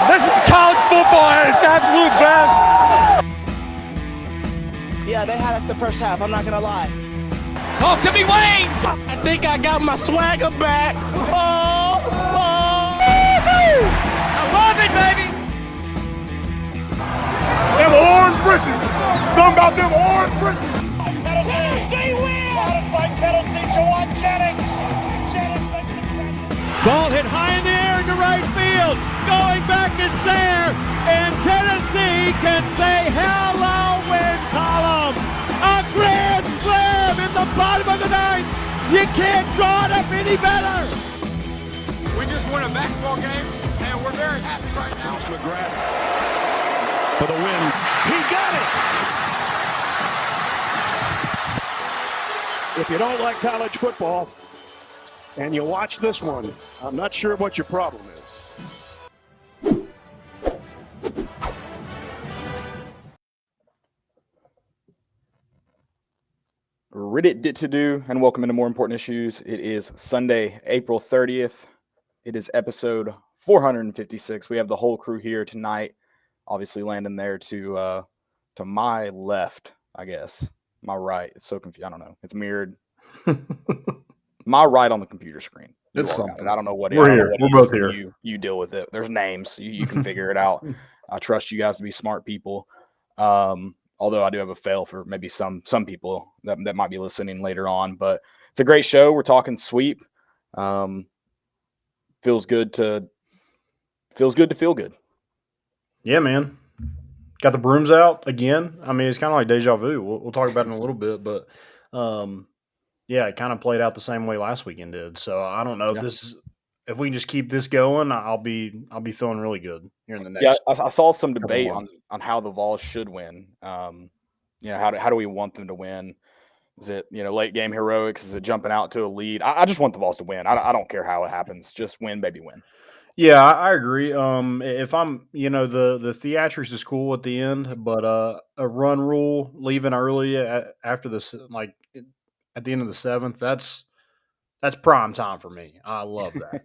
This is college football at its absolute best. Yeah, they had us the first half, I'm not going to lie. Oh, could be Wayne. I think I got my swagger back. Oh. I love it, baby. Them orange britches. Something about them orange britches. Tennessee wins! By Tennessee, Jawan Jennings. Jennings makes the catch. Ball hit high in the air into right field. Going back to Sayre. And Tennessee can say hello, win column. A grand slam in the bottom of the ninth. You can't draw it up any better. We just won a basketball game, and we're very happy right now. It's McGrath for the win. He got it. If you don't like college football and you watch this one, I'm not sure what your problem is. Reddit did to do, and welcome into More Important Issues. It is Sunday, April 30th. It is episode 456. We have the whole crew here tonight. Obviously, Landon there to my left, I guess. My right. It's so confused. I don't know. It's mirrored. My right on the computer screen. It's something. I don't know what We're it is. here. We're both here. You deal with it. There's names. You can figure it out. I trust you guys to be smart people. Although I do have a fail for maybe some people that might be listening later on. But it's a great show. We're talking sweep. Feels good to feel good. Yeah, man. Got the brooms out again. I mean, it's kind of like deja vu. We'll talk about it in a little bit, but yeah, it kind of played out the same way last weekend did. So I don't know if we can just keep this going, I'll be feeling really good here in the next. Yeah, I saw some debate on how the Vols should win. How do we want them to win? Is it late game heroics? Is it jumping out to a lead? I just want the Vols to win. I don't care how it happens. Just win, baby, win. Yeah, I agree. If I'm, the theatrics is cool at the end, but a run rule leaving early after this, like at the end of the seventh, that's prime time for me. I love that.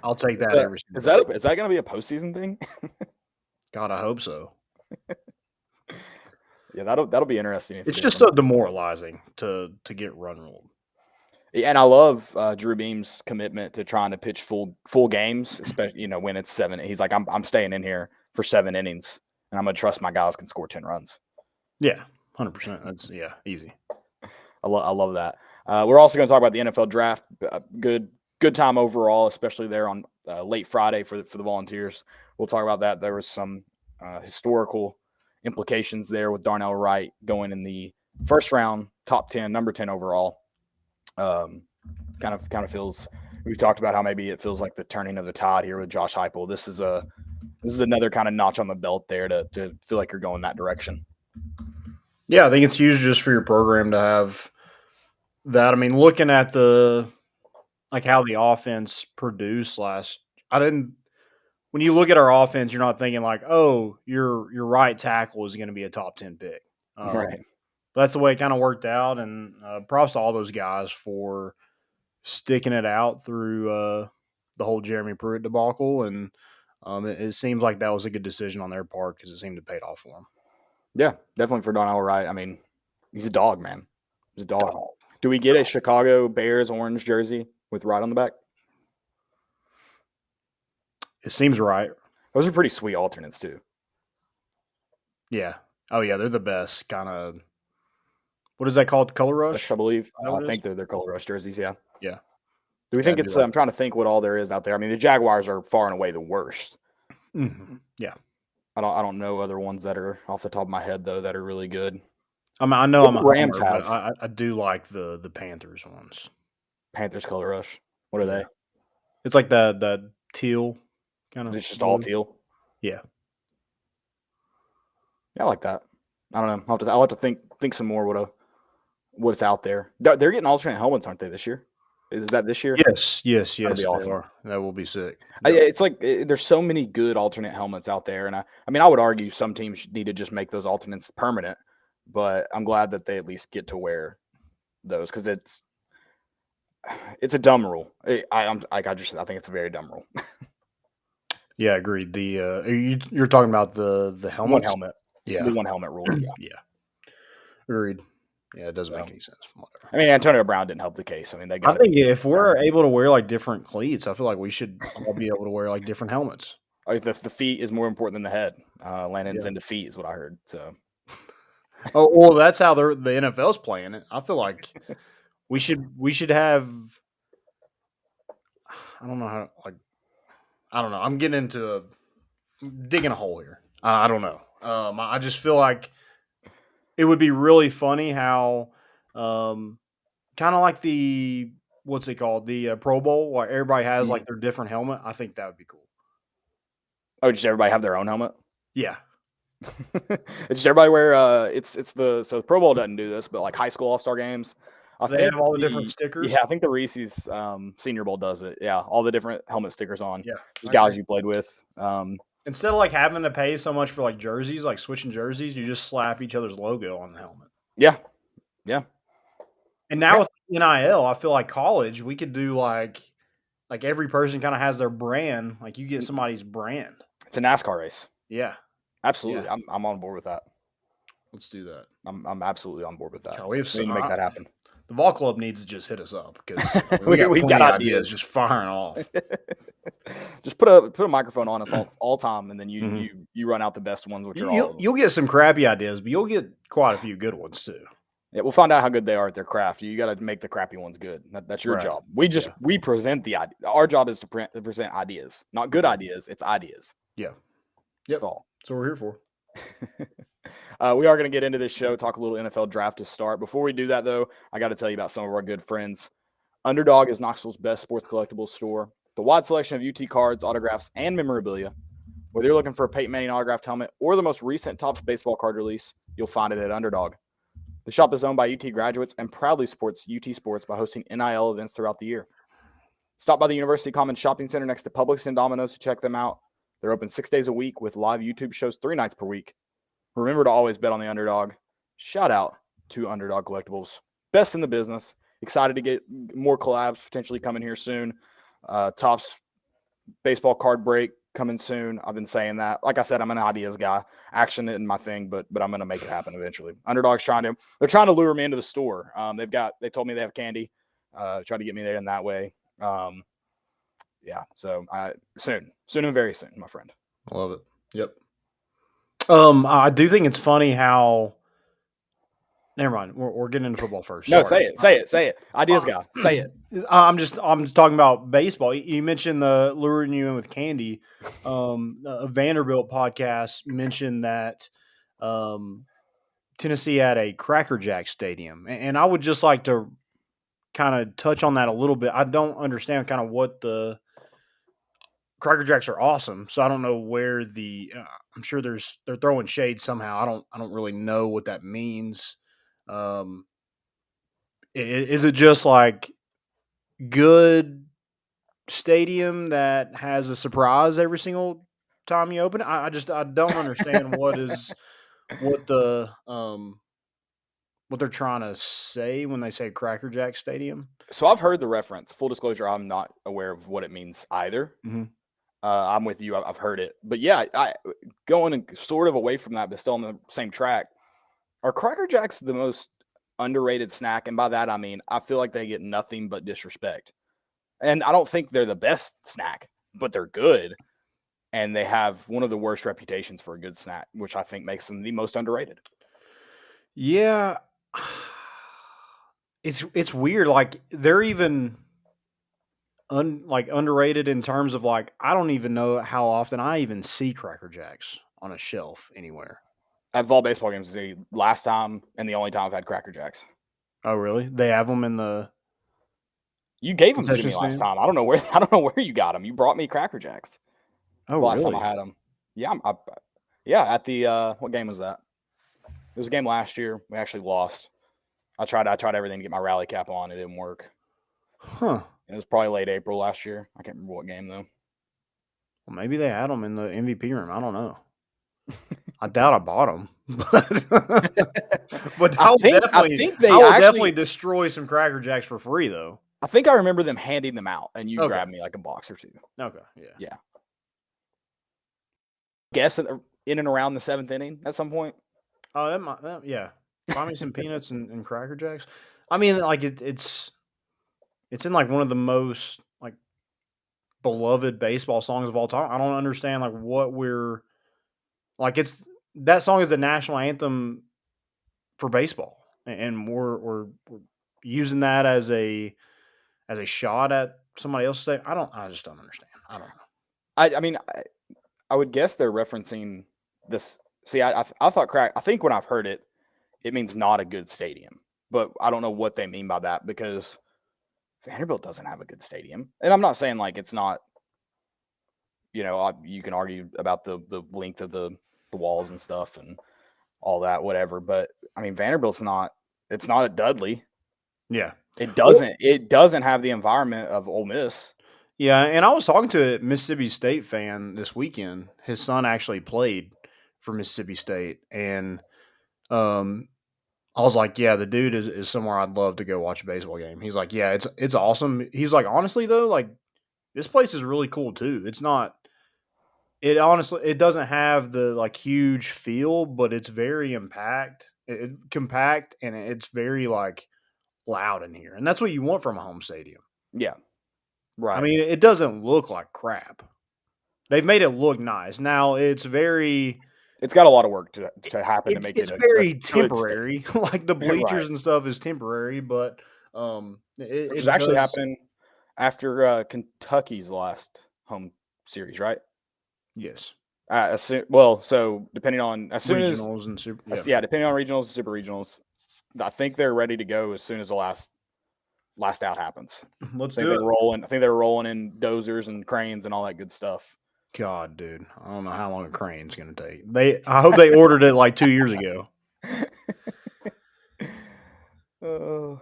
I'll take that every single day. Is that going to be a postseason thing? God, I hope so. Yeah, that'll be interesting. It's just so demoralizing to get run ruled. Yeah, and I love Drew Beam's commitment to trying to pitch full games, especially when it's 7. He's like, I'm staying in here for 7 innings, and I'm gonna trust my guys can score 10 runs. Yeah, 100%. That's easy. I love that. We're also going to talk about the NFL draft. Good time overall, especially there on late Friday for the Volunteers. We'll talk about that. There was some historical implications there with Darnell Wright going in the first round, top 10, number 10 overall. Kind of feels. We've talked about how maybe it feels like the turning of the tide here with Josh Heupel. This is another kind of notch on the belt there to feel like you're going that direction. Yeah, I think it's huge just for your program to have that. I mean, looking at how the offense produced when you look at our offense, you're not thinking like, oh, your right tackle is going to be a top 10 pick. Right. That's the way it kind of worked out. And props to all those guys for sticking it out through the whole Jeremy Pruitt debacle. And it seems like that was a good decision on their part because it seemed to pay off for them. Yeah, definitely for Darnell Wright. I mean, he's a dog, man. He's a dog. Do we get a Chicago Bears orange jersey with Wright on the back? It seems right. Those are pretty sweet alternates too. Yeah. Oh, yeah, they're the best kind of – what is that called? Color Rush? I believe. I think they're Color Rush jerseys, yeah. Yeah. Do we think it's I'm trying to think what all there is out there. I mean, the Jaguars are far and away the worst. Mm-hmm. Yeah. I don't know other ones that are off the top of my head, though, that are really good. I mean, I know I'm a Rams homer, have. but I do like the Panthers ones. Panthers Color Rush. What are they? It's like that teal kind of. It's just all teal. Yeah. Yeah, I like that. I don't know. I'll have to think some more what's out there. They're getting alternate helmets, aren't they, this year? Is that this year? Yes. That'd be awesome. They are. That will be sick. It's like there's so many good alternate helmets out there, and I mean, I would argue some teams need to just make those alternates permanent. But I'm glad that they at least get to wear those because it's a dumb rule. I think it's a very dumb rule. Yeah, agreed. You're talking about the helmet. One helmet. Yeah. The one helmet rule. Yeah. Yeah. Agreed. Yeah, it doesn't So, make any sense. Whatever. I mean, Antonio Brown didn't help the case. I mean, they I got. think if we're able to wear like different cleats, I feel like we should all be able to wear like different helmets. The feet is more important than the head. Landon's Yeah. into feet is what I heard. So. Oh well, that's how the NFL's playing it. I feel like we should have. I don't know how like. I don't know. I'm getting into digging a hole here. I don't know. I just feel like it would be really funny how, kind of like the what's it called, the Pro Bowl, where everybody has like their different helmet. I think that would be cool. Oh, just everybody have their own helmet? Yeah. Just everybody wear the Pro Bowl doesn't do this, but like high school all-star games, They have all the different stickers. Yeah, I think the Reese's Senior Bowl does it. Yeah, all the different helmet stickers on. Yeah, guys you played with. Instead of like having to pay so much for like jerseys, like switching jerseys, you just slap each other's logo on the helmet. Yeah. And now with NIL, I feel like college, we could do like every person kind of has their brand. Like you get somebody's brand. It's a NASCAR race. Yeah, absolutely. Yeah. I'm on board with that. Let's do that. I'm absolutely on board with that. We need to make that happen. The Vol Club needs to just hit us up because we've got ideas just firing off. Just put a microphone on us all time, and then you run out the best ones, which are all of them. You'll get some crappy ideas, but you'll get quite a few good ones too. Yeah, we'll find out how good they are at their craft. You got to make the crappy ones good. That's your job. We present the idea. Our job is to present ideas, not good ideas. It's ideas. Yeah. Yep. That's all. That's what we're here for. We are going to get into this show, talk a little NFL draft to start. Before we do that, though, I got to tell you about some of our good friends. Underdog is Knoxville's best sports collectibles store. The wide selection of UT cards, autographs, and memorabilia. Whether you're looking for a Peyton Manning autographed helmet or the most recent Topps baseball card release, you'll find it at Underdog. The shop is owned by UT graduates and proudly supports UT sports by hosting NIL events throughout the year. Stop by the University Commons Shopping Center next to Publix and Domino's to check them out. They're open 6 days a week with live YouTube shows 3 nights per week. Remember to always bet on the underdog. Shout out to Underdog Collectibles. Best in the business. Excited to get more collabs potentially coming here soon. Topps baseball card break coming soon. I've been saying that. Like I said, I'm an ideas guy. Action isn't my thing, but I'm going to make it happen eventually. Underdog's they're trying to lure me into the store. They told me they have candy. Try to get me there in that way. Yeah. So soon and very soon, my friend. I love it. Yep. I do think it's funny how. Never mind. We're getting into football first. No, Sorry. say it. Ideas guy. Say it. I'm just talking about baseball. You mentioned the luring you in with candy. A Vanderbilt podcast mentioned that Tennessee had a Cracker Jack stadium, and I would just like to kind of touch on that a little bit. I don't understand kind of what the Cracker Jacks are awesome, so I don't know where I'm sure they're throwing shade somehow. I don't really know what that means. Is it just like good stadium that has a surprise every single time you open it? I don't understand what they're trying to say when they say Cracker Jack Stadium. So I've heard the reference. Full disclosure, I'm not aware of what it means either. Mm-hmm. I'm with you. I've heard it. But yeah, going sort of away from that, but still on the same track. Are Cracker Jacks the most underrated snack? And by that, I mean, I feel like they get nothing but disrespect. And I don't think they're the best snack, but they're good. And they have one of the worst reputations for a good snack, which I think makes them the most underrated. Yeah. It's weird. Like they're even underrated in terms of like, I don't even know how often I even see Cracker Jacks on a shelf anywhere. At Vol baseball games is the last time and the only time I've had Cracker Jacks. Oh, really? They have them in the. You gave them to me last time. I don't know where you got them. You brought me Cracker Jacks. Oh, last really? time I had them. Yeah, at the what game was that? It was a game last year. We actually lost. I tried everything to get my rally cap on. It didn't work. Huh. It was probably late April last year. I can't remember what game though. Well, maybe they had them in the MVP room. I don't know. I doubt I bought them, but I will definitely destroy some Cracker Jacks for free, though. I think I remember them handing them out, and you grabbed me like a box or two. Okay, yeah. guess in and around the 7th inning at some point. Oh, yeah. Buy me some peanuts and Cracker Jacks. I mean, like it's in like one of the most like beloved baseball songs of all time. I don't understand like what we're like. It's that song is the national anthem for baseball, and we're using that as a shot at somebody else's state. I just don't understand. I don't know. I mean, I would guess they're referencing this. See, I thought I think when I've heard it, it means not a good stadium, but I don't know what they mean by that because Vanderbilt doesn't have a good stadium. And I'm not saying like it's not, you can argue about the length of the walls and stuff and all that, whatever. But I mean, it's not a Dudley. Yeah. It doesn't have the environment of Ole Miss. Yeah, and I was talking to a Mississippi State fan this weekend. His son actually played for Mississippi State, and I was like, "Yeah, the dude is somewhere I'd love to go watch a baseball game." He's like, "Yeah, it's awesome." He's like, "Honestly though, like this place is really cool too. It's not. It doesn't have the like huge feel, but it's very compact, and it's very like loud in here, and that's what you want from a home stadium." Yeah. Right. I mean, it doesn't look like crap. They've made it look nice. Now it's got a lot of work to happen to make it's it very a good temporary. Like the bleachers Right. and stuff is temporary, but Which is actually happening after Kentucky's last home series, right? Yes. So depending on Regionals and super. depending on regionals and super regionals, I think they're ready to go as soon as the last out happens. Let's I think they're rolling in dozers and cranes and all that good stuff. God, dude, I don't know how long a crane's going to take. I hope they ordered it like 2 years ago. All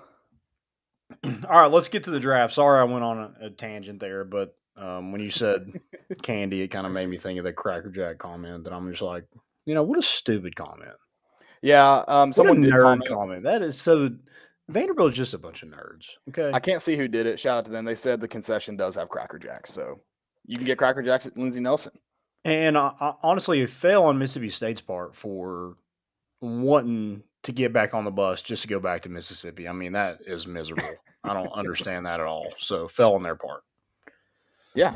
right, let's get to the draft. Sorry, I went on a tangent there, but when you said candy, it kind of made me think of the Cracker Jack comment. That I'm just like, what a stupid comment. Yeah, someone did comment. That is so. Vanderbilt's just a bunch of nerds. Okay, I can't see who did it. Shout out to them. They said the concession does have Cracker Jacks, so you can get Cracker Jacks at Lindsey Nelson. And I honestly, it fell on Mississippi State's part for wanting to get back on the bus just to go back to Mississippi. I mean, that is miserable. I don't understand that at all. So fell on their part. Yeah,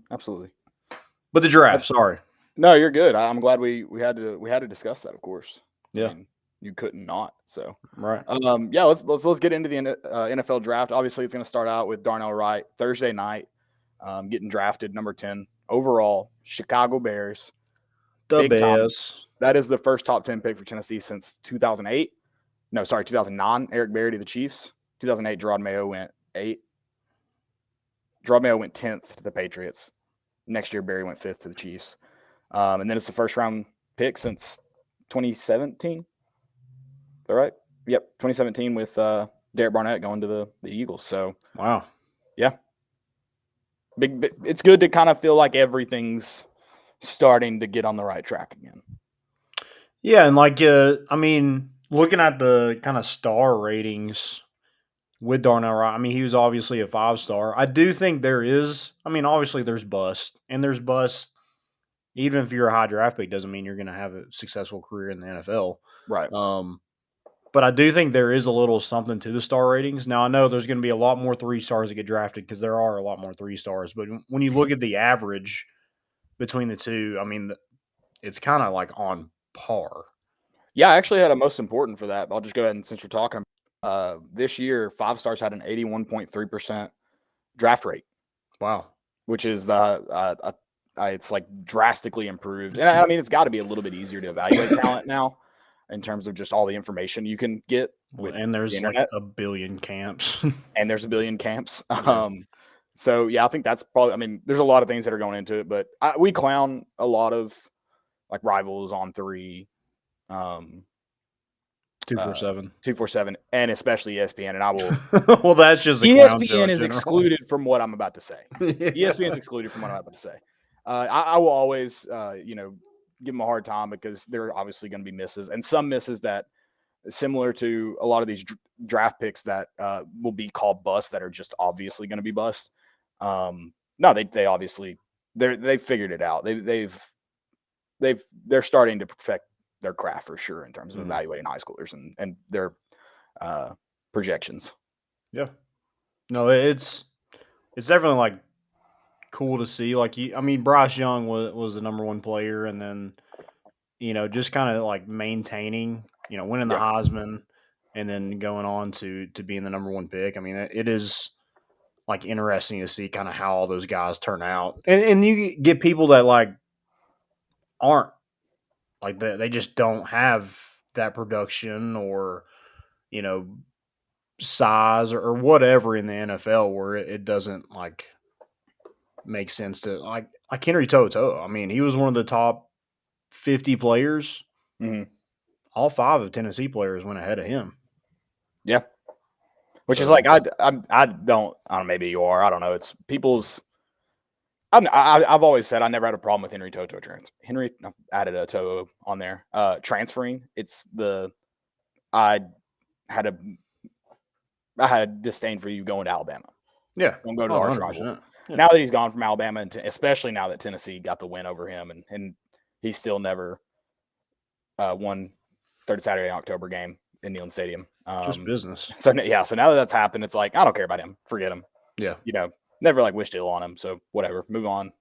absolutely. But the draft, sorry. No, you're good. I'm glad we had to discuss that. Of course. Yeah. I mean, you couldn't not. So right. Yeah. Let's get into the NFL draft. Obviously, it's going to start out with Darnell Wright Thursday night, getting drafted number 10 overall, Chicago Bears. The Bears. That is the first top 10 pick for Tennessee since 2008. No, sorry, 2009. Eric Berry to the Chiefs. 2008, Gerard Mayo went 8. Gerard Mayo went 10th to the Patriots. Next year, Berry went 5th to the Chiefs. And then it's the first round pick since 2017. Is that right? Yep, 2017 with Derek Barnett going to the Eagles. So wow, yeah, big. It's good to kind of feel like everything's starting to get on the right track again. Yeah, and like I mean, looking at the kind of star ratings with Darnell Wright, I mean, he was obviously a 5-star. I do think there is. I mean, obviously there's bust, and there's bust. Even if you're a high draft pick, doesn't mean you're going to have a successful career in the NFL. Right. But I do think there is a little something to the star ratings. Now, I know there's going to be a lot more 3-stars that get drafted because there are a lot more 3-stars. But when you look at the average between the two, I mean, it's kind of like on par. Yeah, I actually had a most important for that. I'll just go ahead and since you're talking, this year 5-stars had an 81.3% draft rate. Wow. Which is it's like drastically improved. And I mean, it's got to be a little bit easier to evaluate talent now in terms of just all the information you can get with and there's the internet. Like a billion camps. And there's a billion camps. Yeah. So yeah, I think that's probably, I mean, there's a lot of things that are going into it, but we clown a lot of like rivals on 3, 247, and especially ESPN. And I will. Well, that's just a ESPN is excluded from what I'm about to say. ESPN is excluded from what I'm about to say. I will always, give them a hard time because there are obviously going to be misses, and some misses that similar to a lot of these draft picks that will be called bust that are just obviously going to be bust. No, they obviously they've figured it out. They're starting to perfect their craft for sure in terms of evaluating high schoolers and their projections. Yeah. No, it's definitely like cool to see. Like Bryce Young was the number one player, and then just kind of like maintaining, winning the Heisman, and then going on to being the number one pick. I mean, it is like interesting to see kind of how all those guys turn out, and you get people that like aren't like that. They just don't have that production or size or whatever in the NFL where it doesn't like make sense to like Henry To'oTo'o. I mean, he was one of the top 50 players. Mm-hmm. All 5 of Tennessee players went ahead of him. Yeah. Which is like, I don't know, maybe you are. I don't know. It's people's. I've always said I never had a problem with Henry To'oTo'o Henry, I've added a To'o on there. Transferring. I had disdain for you going to Alabama. Yeah. Don't go to the arch rival. Yeah. Now that he's gone from Alabama, and especially now that Tennessee got the win over him, and he still never won third Saturday October game in Neyland Stadium. Just business. So now that that's happened, it's like, I don't care about him. Forget him. Yeah. Never like wished ill on him. So whatever, move on.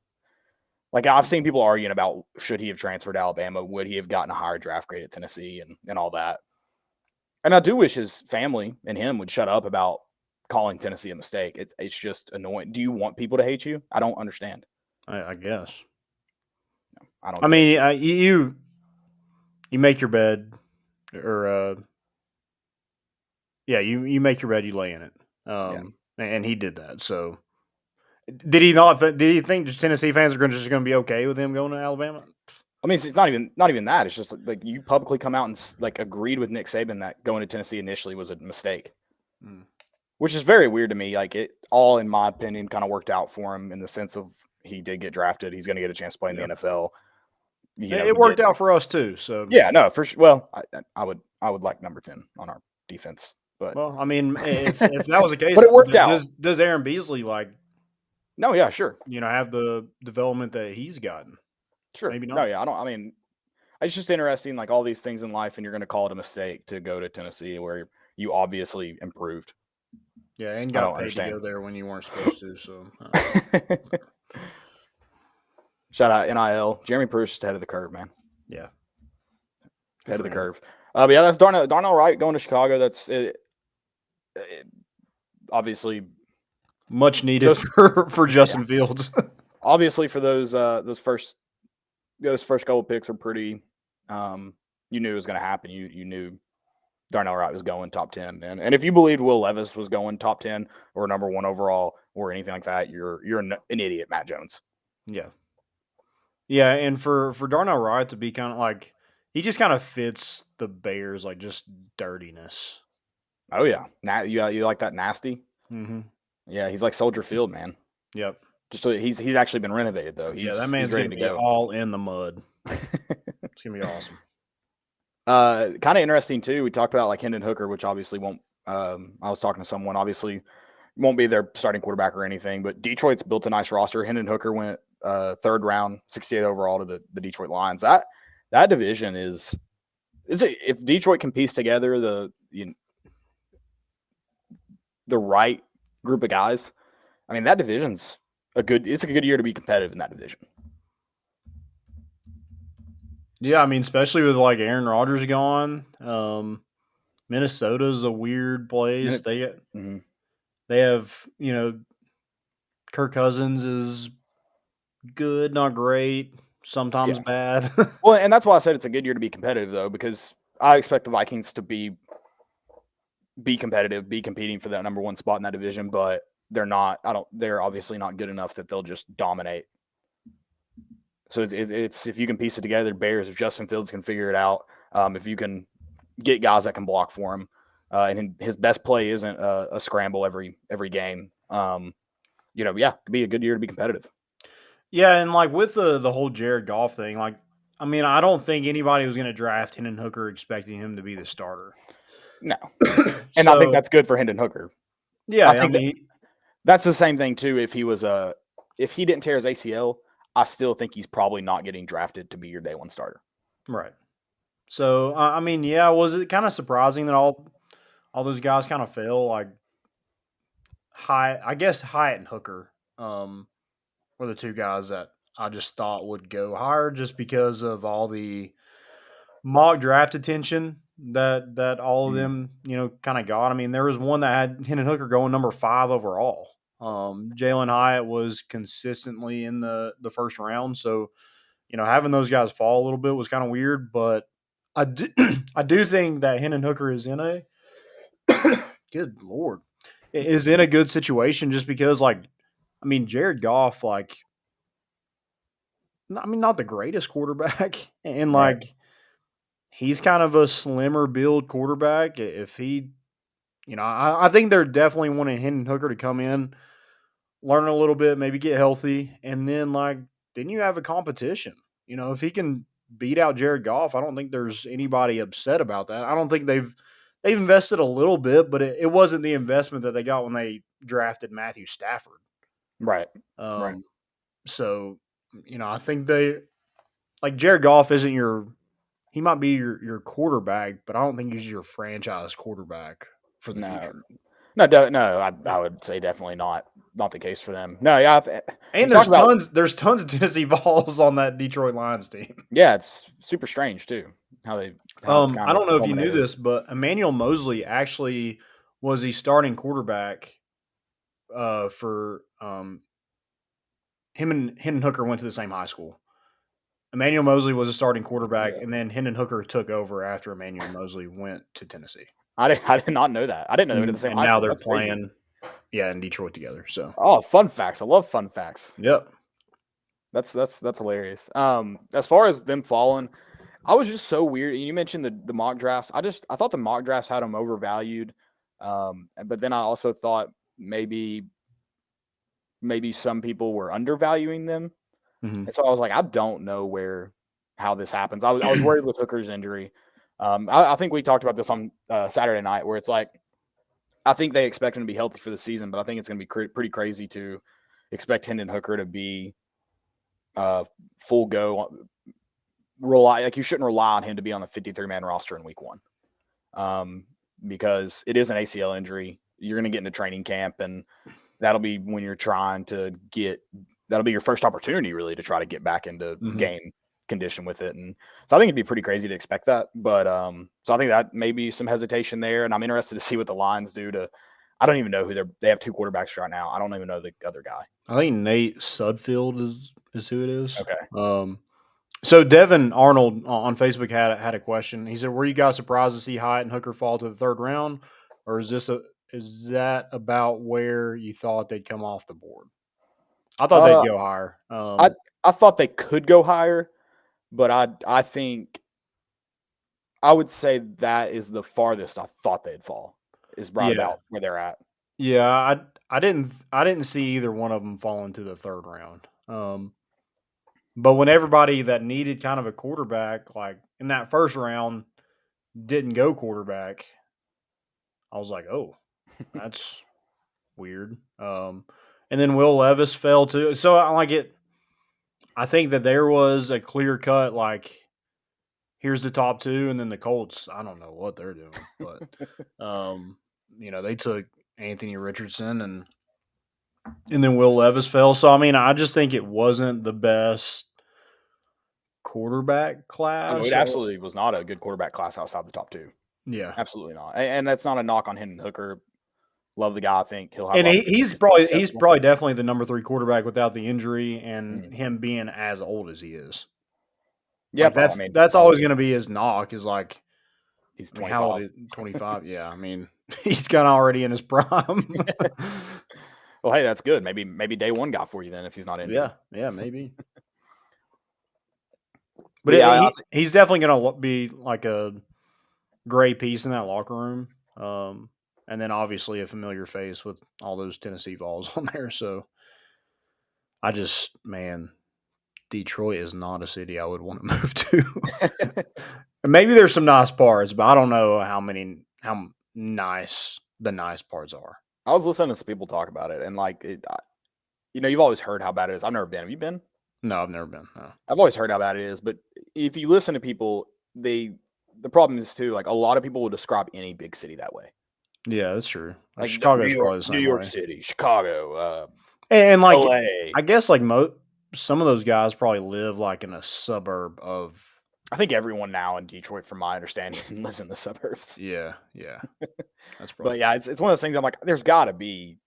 Like I've seen people arguing about should he have transferred to Alabama? Would he have gotten a higher draft grade at Tennessee and all that? And I do wish his family and him would shut up about calling Tennessee a mistake. It's just annoying. Do you want people to hate you? I don't understand. I guess. No, I don't. I mean, you make your bed, or you make your bed, you lay in it. And he did that. So, did he not? Did he think just Tennessee fans are just going to be okay with him going to Alabama? I mean, it's not even that. It's just like you publicly come out and like agreed with Nick Saban that going to Tennessee initially was a mistake, which is very weird to me. Like it all, in my opinion, kind of worked out for him in the sense of he did get drafted. He's going to get a chance to play in the NFL. It worked out for us too. So yeah, no, for sure. Well, I would like number 10 on our defense, but well, I mean, if that was the case, but it worked out. Does Aaron Beasley like? No, yeah, sure. Have the development that he's gotten. Sure. Maybe not. No, yeah, I mean, it's just interesting, like all these things in life, and you're going to call it a mistake to go to Tennessee where you obviously improved. Yeah, and got paid to go there when you weren't supposed to. So, shout out NIL. Jeremy Pruitt ahead of the curve, man. Yeah, ahead of the curve. But yeah, that's Darnell Wright going to Chicago. That's it, obviously much needed for Justin Fields. Obviously, for those first couple picks were pretty. You knew it was going to happen. You knew Darnell Wright was going top 10, and if you believed Will Levis was going top 10 or number 1 overall or anything like that, you're an idiot, Matt Jones. Yeah, and for Darnell Wright to be kind of like he just kind of fits the Bears like just dirtiness. Oh yeah, you like that nasty? Mm-hmm. Yeah, he's like Soldier Field, man. Yep. Just he's actually been renovated though. That man's ready to go. Be all in the mud. It's gonna be awesome. Kind of interesting too. We talked about like Hendon Hooker, which obviously won't. I was talking to someone. Obviously, won't be their starting quarterback or anything. But Detroit's built a nice roster. Hendon Hooker went 3rd round, 68 overall to the Detroit Lions. That division is. If Detroit can piece together the right group of guys, I mean that division's it's a good year to be competitive in that division. Yeah, I mean, especially with like Aaron Rodgers gone. Minnesota's a weird place. They have, Kirk Cousins is good, not great, sometimes bad. Well, and that's why I said it's a good year to be competitive though, because I expect the Vikings to be competitive, be competing for that number 1 spot in that division, but they're not. They're obviously not good enough that they'll just dominate. So it's if you can piece it together, Bears, if Justin Fields can figure it out, if you can get guys that can block for him, and his best play isn't a scramble every game, could be a good year to be competitive. Yeah, and like with the whole Jared Goff thing, like I mean, I don't think anybody was going to draft Hendon Hooker expecting him to be the starter. No, and I think that's good for Hendon Hooker. Yeah, I think that's the same thing too. If he didn't tear his ACL, I still think he's probably not getting drafted to be your day one starter. Right. So, I mean, yeah, was it kind of surprising that all those guys kind of fell? Like, I guess Hyatt and Hooker were the two guys that I just thought would go higher just because of all the mock draft attention that all of them, kind of got. I mean, there was one that had Hendon Hooker going number 5 overall. Jalen Hyatt was consistently in the first round, so having those guys fall a little bit was kind of weird. But I do, I do think that Hendon Hooker is in a good lord is in a good situation just because, Jared Goff, not the greatest quarterback, and he's kind of a slimmer build quarterback. If he, I think they're definitely wanting Hendon Hooker to come in, learn a little bit, maybe get healthy, and then then you have a competition. If he can beat out Jared Goff, I don't think there's anybody upset about that. I don't think they've invested a little bit, but it wasn't the investment that they got when they drafted Matthew Stafford. Right. Right. So, I think Jared Goff isn't he might be your quarterback, but I don't think he's your franchise quarterback for the future. I would say definitely not the case for them. No, yeah, and there's tons of Tennessee Vols on that Detroit Lions team. Yeah, it's super strange too how it's kind I don't know if you knew this, but Emmanuel Mosley actually was the starting quarterback for him and Hendon Hooker went to the same high school. Emmanuel Mosley was a starting quarterback, and then Hendon Hooker took over after Emmanuel Mosley went to Tennessee. I did not know that. I didn't know they were the same and high now school. they're That's playing, crazy. in Detroit together. So, fun facts! I love fun facts. Yep, that's hilarious. As far as them falling, I was just so weird. You mentioned the mock drafts. I thought the mock drafts had them overvalued, but then I also thought maybe some people were undervaluing them. Mm-hmm. And so I was like, I don't know how this happens. I was worried with Hooker's injury. I think we talked about this on Saturday night, where it's like, I think they expect him to be healthy for the season, but I think it's going to be pretty crazy to expect Hendon Hooker to be full go. You shouldn't rely on him to be on the 53-man roster in week 1, because it is an ACL injury. You're going to get into training camp, and that'll be when you're trying to that'll be your first opportunity really to try to get back into game condition with it. And so I think it'd be pretty crazy to expect that. But so I think that may be some hesitation there. And I'm interested to see what the Lions do I don't even know who they have 2 quarterbacks right now. I don't even know the other guy. I think Nate Sudfeld is who it is. Okay. So Devin Arnold on Facebook had a question. He said, "Were you guys surprised to see Hyatt and Hooker fall to the 3rd round, or is that about where you thought they'd come off the board?" I thought they'd go higher. I thought they could go higher, but I think I would say that is the farthest I thought they'd fall. Is right about where they're at. Yeah, I didn't see either one of them fall into the 3rd round. But when everybody that needed kind of a quarterback, in that 1st round, didn't go quarterback, I was like, oh, that's weird. And then Will Levis fell too. So I think that there was a clear cut, here's the top 2, and then the Colts, I don't know what they're doing, but they took Anthony Richardson and then Will Levis fell. So I just think it wasn't the best quarterback class. It absolutely was not a good quarterback class outside the top 2. Yeah, absolutely not. And that's not a knock on Hendon Hooker. Love the guy. I think he'll have. And he's probably definitely the number 3 quarterback without the injury and him being as old as he is. Yeah, that's always going to be his knock. Is he's 25. How old is 25? Yeah, he's kind of already in his prime. Well, hey, that's good. Maybe day 1 guy for you then if he's not in. Yeah, maybe. But he's definitely going to be a gray piece in that locker room. And then obviously a familiar face with all those Tennessee Vols on there. So Detroit is not a city I would want to move to. Maybe there's some nice parts, but I don't know how nice the nice parts are. I was listening to some people talk about it, and you've always heard how bad it is. I've never been. Have you been? No, I've never been. No. I've always heard how bad it is, but if you listen to people, the problem is too, like a lot of people will describe any big city that way. Yeah, that's true. Like Chicago's probably the same New York way. City, Chicago, And like, LA. I guess like some of those guys probably live like in a suburb of. I think everyone now in Detroit, from my understanding, lives in the suburbs. Yeah. That's But probably yeah, it's one of those things. I'm like, there's got to be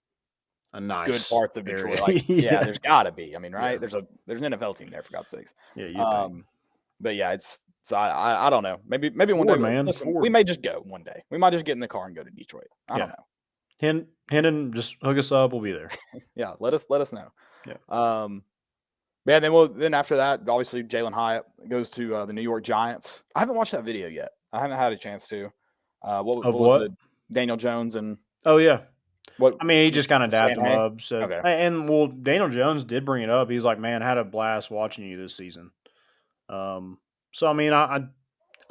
a nice good parts of Detroit. area. Like, yeah, there's got to be. I mean, right? Yeah. There's an NFL team there, for God's sakes. Yeah, you think. But yeah, I don't know. Maybe one day, man. Listen, Ford. we may just go one day. We might just get in the car and go to Detroit. I don't know. Hendon, just hook us up. We'll be there. Yeah, let us know. Yeah. Yeah, then after that, obviously Jalen Hyatt goes to the New York Giants. I haven't watched that video yet. I haven't had a chance to. What was it? Daniel Jones and Oh yeah. what? I mean, he just kind of dapped him Shanahan? up. So, Okay. and well, Daniel Jones did bring it up. He's like, "Man, had a blast watching you this season." So I mean, I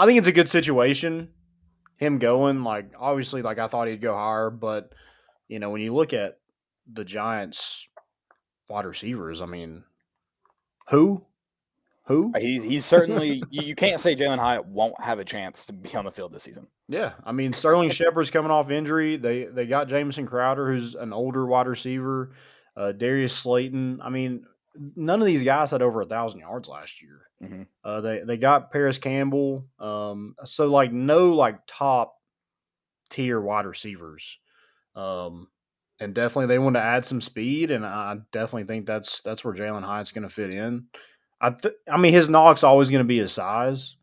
think it's a good situation. Him going, like, obviously, like I thought he'd go higher, but when you look at the Giants wide receivers, I mean, who? He's certainly you can't say Jalen Hyatt won't have a chance to be on the field this season. Yeah, I mean, Sterling Shepard's coming off injury. They got Jamison Crowder, who's an older wide receiver. Darius Slayton. I mean, none of these guys had over 1,000 yards last year. Mm-hmm. They got Paris Campbell. So like no like top tier wide receivers. And definitely they want to add some speed, and I definitely think that's where Jalen Hyatt's going to fit in. I mean, his knock's always going to be his size,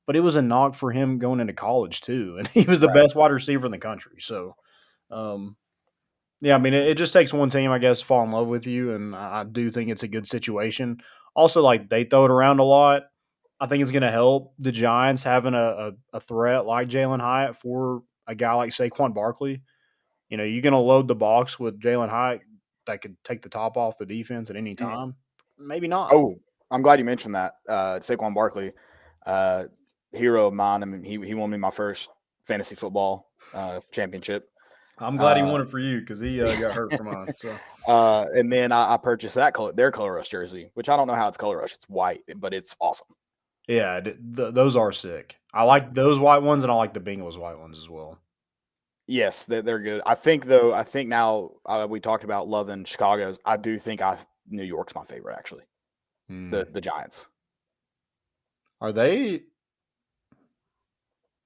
but it was a knock for him going into college too, and he was the best wide receiver in the country. So, yeah, I mean, it just takes one team, I guess, to fall in love with you, and I do think it's a good situation. Also, like, they throw it around a lot. I think it's going to help the Giants having a threat like Jalen Hyatt for a guy like Saquon Barkley. You're going to load the box with Jalen Hyatt that could take the top off the defense at any time. Maybe not. Oh, I'm glad you mentioned that. Saquon Barkley, hero of mine. I mean, he won me my first fantasy football championship. I'm glad he won it for you because he got hurt for mine. So. And then I purchased their color rush jersey, which I don't know how it's color rush. It's white, but it's awesome. Yeah, those are sick. I like those white ones, and I like the Bengals white ones as well. Yes, they're good. I think now we talked about loving Chicago's. I do think New York's my favorite, actually. The Giants. Are they?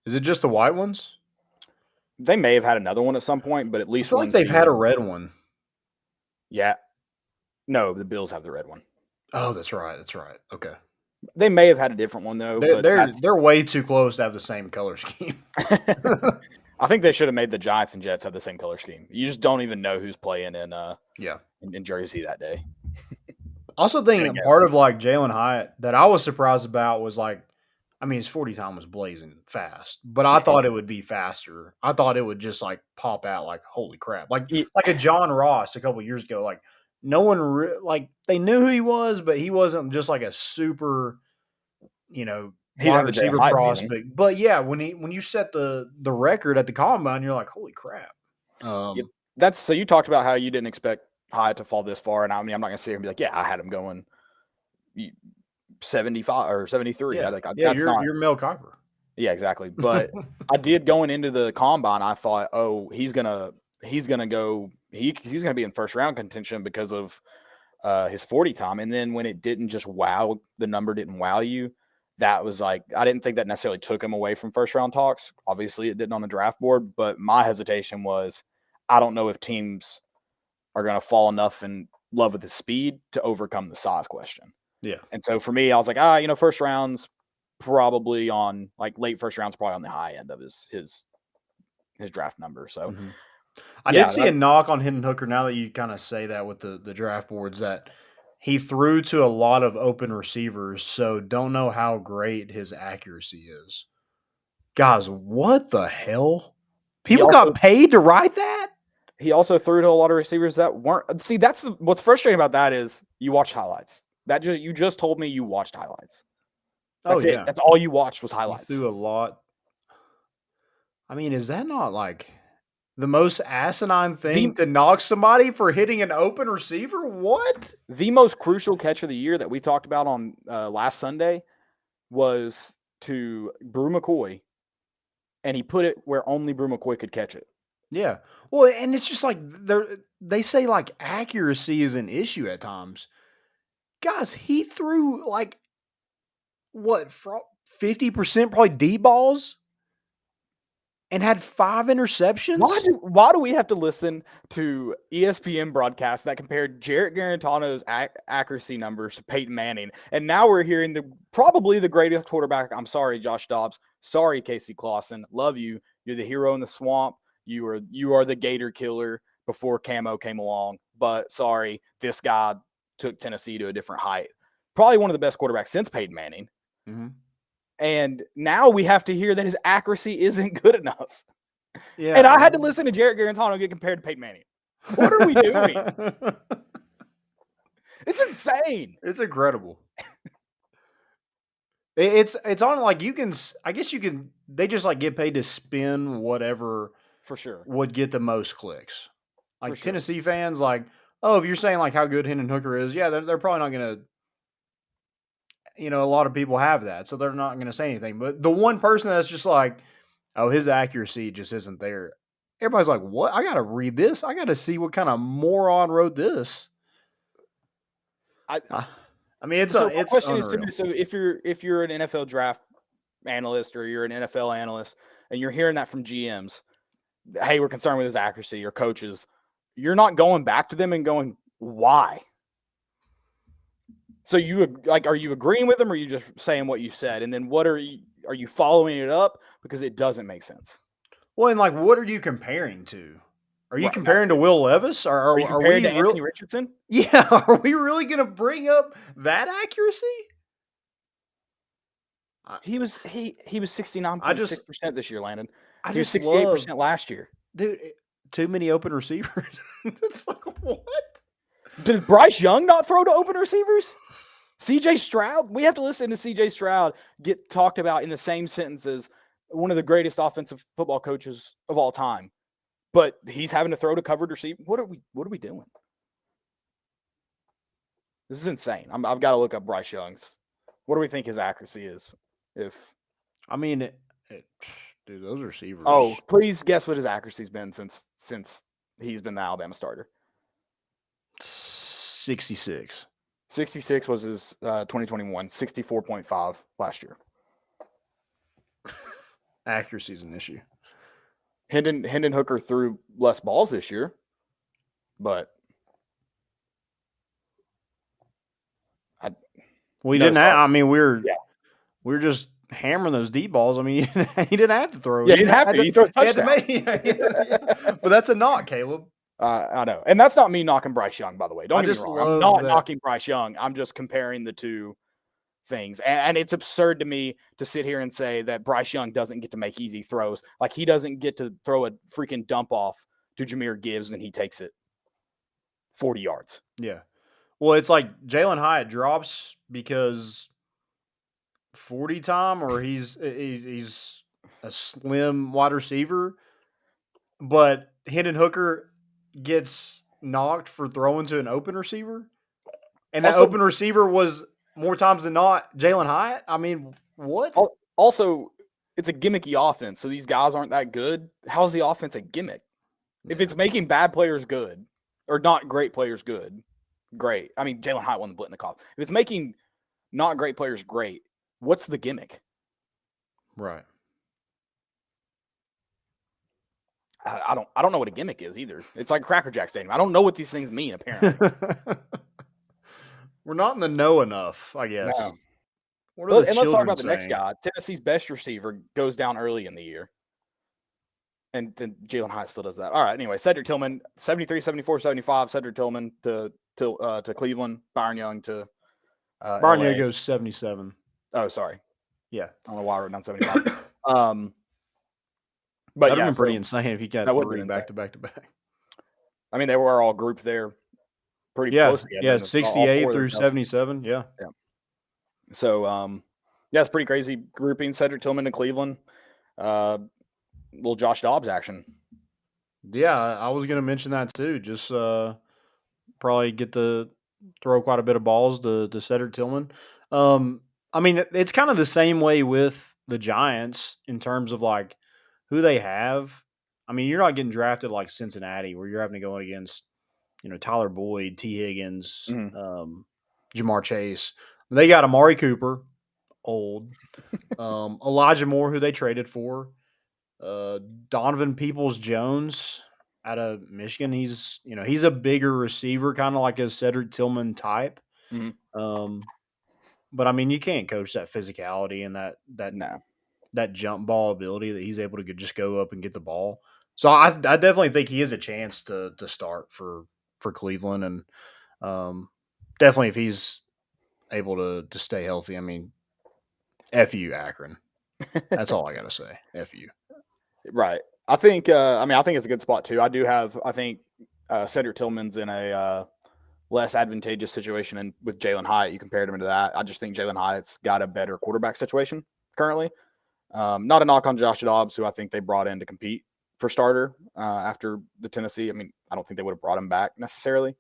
Is it just the white ones? They may have had another one at some point, but at least I feel like they've had a red one. Yeah. No, the Bills have the red one. Oh, that's right. Okay. They may have had a different one though. They're way too close to have the same color scheme. I think they should have made the Giants and Jets have the same color scheme. You just don't even know who's playing in Jersey that day. Also think part of like Jalen Hyatt that I was surprised about was like, I mean, his 40 time was blazing fast, but I thought it would be faster. I thought it would just like pop out like, holy crap. Like a John Ross a couple years ago, like no one like they knew who he was, but he wasn't just like a super, wide receiver prospect. But yeah, when you set the record at the combine, you're like, holy crap. So you talked about how you didn't expect Hyatt to fall this far, and I mean, I'm not gonna sit here and be like, yeah, I had him going 75 or 73. Yeah, you're Mel Kiper. Yeah, exactly. But I did going into the combine. I thought, oh, he's gonna go. He's gonna be in first round contention because of his 40 time. And then when it didn't just wow, the number didn't wow you. That was like, I didn't think that necessarily took him away from first round talks. Obviously, it didn't on the draft board. But my hesitation was, I don't know if teams are going to fall enough in love with his speed to overcome the size question. Yeah. And so for me, I was like, first round's probably on like late first round's probably on the high end of his draft number. So I did see a knock on Hendon Hooker now that you kind of say that with the draft boards that he threw to a lot of open receivers. So don't know how great his accuracy is. Guys, what the hell? People got paid to write that? He also threw to a lot of receivers that weren't. See, what's frustrating about that is you watch highlights. You just told me you watched highlights. That's it. That's all you watched was highlights. He threw a lot. I mean, is that not like The most asinine thing to knock somebody for hitting an open receiver? What? The most crucial catch of the year that we talked about on last Sunday was to Brew McCoy, and he put it where only Brew McCoy could catch it. Yeah. Well, and it's just like they say like accuracy is an issue at times. Guys, he threw like what, 50% probably deep balls and had 5 interceptions? Why do we have to listen to ESPN broadcasts that compared Jarrett Garantano's accuracy numbers to Peyton Manning? And now we're hearing probably the greatest quarterback. I'm sorry, Josh Dobbs. Sorry, Casey Clausen. Love you. You're the hero in the swamp. You are the Gator killer before Camo came along. But sorry, this guy took Tennessee to a different height. Probably one of the best quarterbacks since Peyton Manning. Mm-hmm. And now we have to hear that his accuracy isn't good enough. Yeah. And I had to listen to Jarrett Garantano get compared to Peyton Manning. What are we doing? It's insane. It's incredible. It's on like they just like get paid to spin whatever for sure would get the most clicks. Like sure. Tennessee fans, like, oh, if you're saying like how good Hendon Hooker is, yeah, they're probably not gonna. A lot of people have that, so they're not gonna say anything. But the one person that's just like, oh, his accuracy just isn't there. Everybody's like, what? I gotta read this. I gotta see what kind of moron wrote this. I mean, it's so it's question unreal. Is, so if you're an NFL draft analyst or you're an NFL analyst and you're hearing that from GMs, hey, we're concerned with his accuracy, or coaches, you're not going back to them and going, why? So are you agreeing with them, or are you just saying what you said? And then are you following it up? Because it doesn't make sense. Well, and like, what are you comparing to? Are you comparing to Will Levis? Are you comparing to Anthony Richardson? Yeah. Are we really going to bring up that accuracy? He was 69.6% this year, Landon. He was 68% last year. Dude, too many open receivers. It's like, what? Did Bryce Young not throw to open receivers? CJ Stroud? We have to listen to CJ Stroud get talked about in the same sentences, one of the greatest offensive football coaches of all time. But he's having to throw to covered receiver. What are we doing? This is insane. I've got to look up Bryce Young's. What do we think his accuracy is? Dude, those receivers. Oh, please guess what his accuracy's been since he's been the Alabama starter. 66. 66 was his 2021. 64.5 last year. Accuracy is an issue. Hendon Hooker threw less balls this year, but we didn't have. I mean, we're just hammering those deep balls. I mean, he didn't have to throw. Yeah, he didn't have to. He throws touchdown. But that's a knock, Caleb. I know. And that's not me knocking Bryce Young, by the way. Don't get me wrong. I'm not knocking Bryce Young. I'm just comparing the two things. And it's absurd to me to sit here and say that Bryce Young doesn't get to make easy throws. Like, he doesn't get to throw a freaking dump off to Jahmyr Gibbs and he takes it 40 yards. Yeah. Well, it's like Jalen Hyatt drops because 40 time, or he's a slim wide receiver, but Hendon Hooker gets knocked for throwing to an open receiver, and that open receiver was more times than not Jalen Hyatt. I mean, what? Also, it's a gimmicky offense, so these guys aren't that good. How's the offense a gimmick? If it's making bad players good, or not great players good, great. I mean, Jalen Hyatt won the Blitnikoff. If it's making not great players great, what's the gimmick? Right. I don't know what a gimmick is either. It's like Cracker Jack Stadium. I don't know what these things mean, apparently. We're not in the know enough, I guess. No. Let's talk about the next guy. Tennessee's best receiver goes down early in the year. And then Jalen Hyatt still does that. All right, anyway, Cedric Tillman, 73, 74, 75. Cedric Tillman to Cleveland. Byron Young to Byron LA. Young goes 77. Oh, sorry. Yeah. I don't know why I wrote down 75. But that'd been pretty insane if he got three back to back to back. I mean, they were all grouped there pretty close together. Yeah, 68 through 77. Yeah. So, it's pretty crazy grouping. Cedric Tillman to Cleveland. Little Josh Dobbs action. Yeah, I was going to mention that too. Just probably get to throw quite a bit of balls to Cedric Tillman. I mean, it's kind of the same way with the Giants in terms of like who they have. I mean, you're not getting drafted like Cincinnati, where you're having to go in against Tyler Boyd, T. Higgins, Mhm. Jamar Chase. They got Amari Cooper, old, Elijah Moore, who they traded for, Donovan Peoples Jones out of Michigan. He's a bigger receiver, kind of like a Cedric Tillman type. Mhm. Um, but I mean, you can't coach that physicality and No. that jump ball ability that he's able to just go up and get the ball. So I definitely think he has a chance to start for Cleveland, and definitely if he's able to stay healthy. I mean, F you, Akron. That's all I gotta say. F you. Right. I think. I think it's a good spot too. I think Cedric Tillman's in a less advantageous situation, and with Jalen Hyatt, you compared him to that. I just think Jalen Hyatt's got a better quarterback situation currently. Not a knock on Josh Dobbs, who I think they brought in to compete for starter after the Tennessee. I mean, I don't think they would have brought him back necessarily.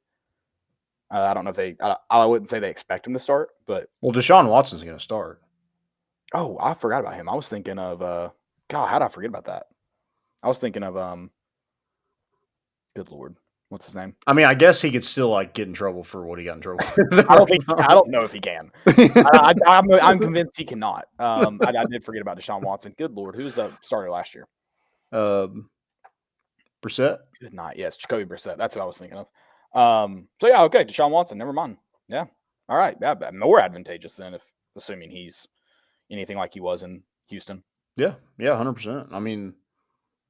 I don't know if I wouldn't say they expect him to start, but Well, Deshaun Watson's gonna start. oh, I forgot about him. I was thinking of God. How did I forget about that? I was thinking of good lord, what's his name? I mean, I guess he could still like get in trouble for what he got in trouble. I don't know if he can. I'm convinced he cannot. I did forget about Deshaun Watson. Good lord, who was the starter last year? Brissett. Good night. Yes, Jacoby Brissett. That's what I was thinking of. So yeah, okay, Deshaun Watson. Never mind. Yeah. All right. Yeah, more advantageous then, if assuming he's anything like he was in Houston. Yeah, 100%. I mean,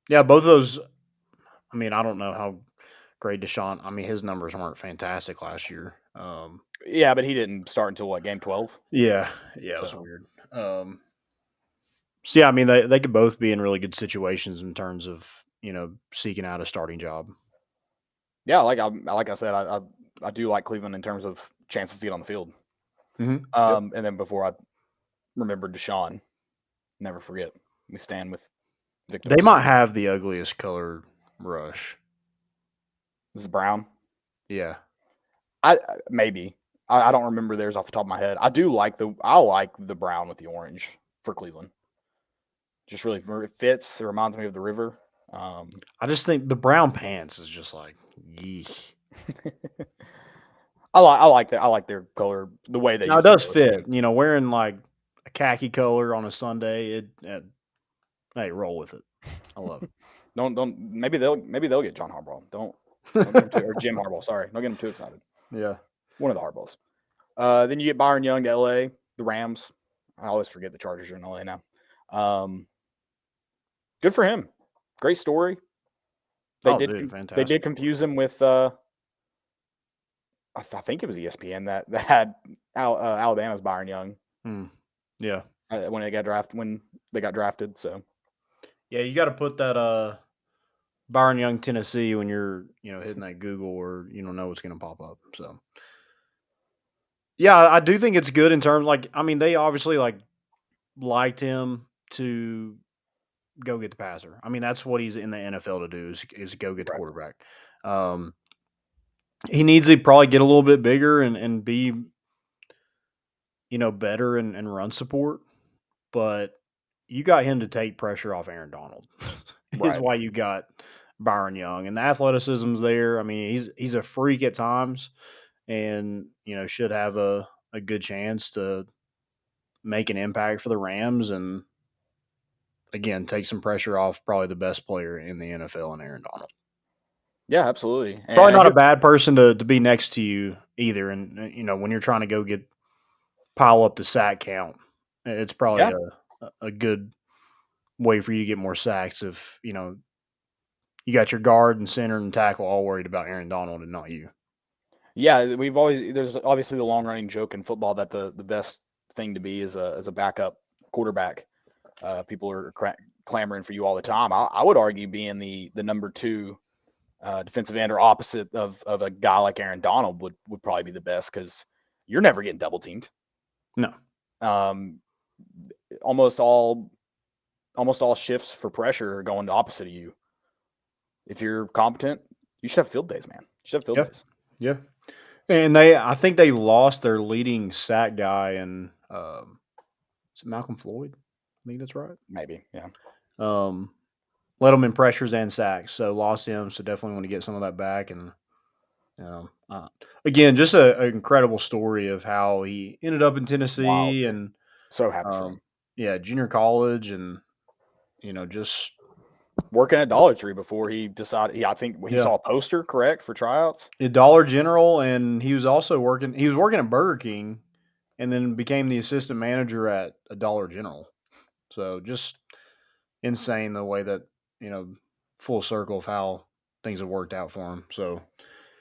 yeah, both of those. I mean, I don't know how great Deshaun. I mean, his numbers weren't fantastic last year. Yeah, but he didn't start until what, game 12? Yeah, it was So. weird. So yeah, I mean, they could both be in really good situations in terms of seeking out a starting job. Yeah, like I said, I do like Cleveland in terms of chances to get on the field. Mm-hmm. And then before I remembered Deshaun, never forget, we stand with victors. They might have the ugliest color rush. This is Brown. Yeah. Maybe. I don't remember theirs off the top of my head. I like the brown with the orange for Cleveland. Just really it fits. It reminds me of the river. I just think the brown pants is just like, yeesh. I like that. I like their color, the way they. Now it does fit. Wearing like a khaki color on a Sunday, hey, roll with it. I love it. don't. Maybe they'll get John Harbaugh. Don't get or Jim Harbaugh. Sorry, don't get them too excited. Yeah. One of the Harbaughs. Then you get Byron Young to LA, the Rams. I always forget the Chargers are in LA now. Good for him. Great story. They did confuse him with I think it was ESPN that had Alabama's Byron Young. Yeah. When they got drafted. So yeah, you got to put that Byron Young, Tennessee when you're hitting that Google, or you don't know what's going to pop up. So yeah, I do think it's good in terms they obviously liked him to go get the passer. I mean, that's what he's in the NFL to do is go get the quarterback. He needs to probably get a little bit bigger and be better and run support, but you got him to take pressure off Aaron Donald. Is why you got Byron Young, and the athleticism's there. I mean, he's a freak at times, and should have a good chance to make an impact for the Rams, and again take some pressure off probably the best player in the NFL in Aaron Donald. Yeah, absolutely. Probably not a bad person to be next to you either, and when you're trying to go pile up the sack count, it's probably a good way for you to get more sacks if you got your guard and center and tackle all worried about Aaron Donald and not you. Yeah, there's obviously the long running joke in football that the best thing to be is a backup quarterback. People are clamoring for you all the time. I would argue being the number 2 defensive end or opposite of a guy like Aaron Donald would probably be the best, because you're never getting double teamed. No. Almost all shifts for pressure are going to opposite of you. if you're competent, you should have field days, man. You should have field days. Yeah. And I think they lost their leading sack guy, and is it Malcolm Floyd? I think that's right. Maybe, yeah. Led them in pressures and sacks, so lost him. So definitely want to get some of that back. And again, just an incredible story of how he ended up in Tennessee, and so happy for him. Yeah, junior college, and just working at Dollar Tree before he decided. I think he saw a poster, correct, for tryouts. At Dollar General, and he was also working. He was working at Burger King, and then became the assistant manager at a Dollar General. So just insane the way that full circle of how things have worked out for him. So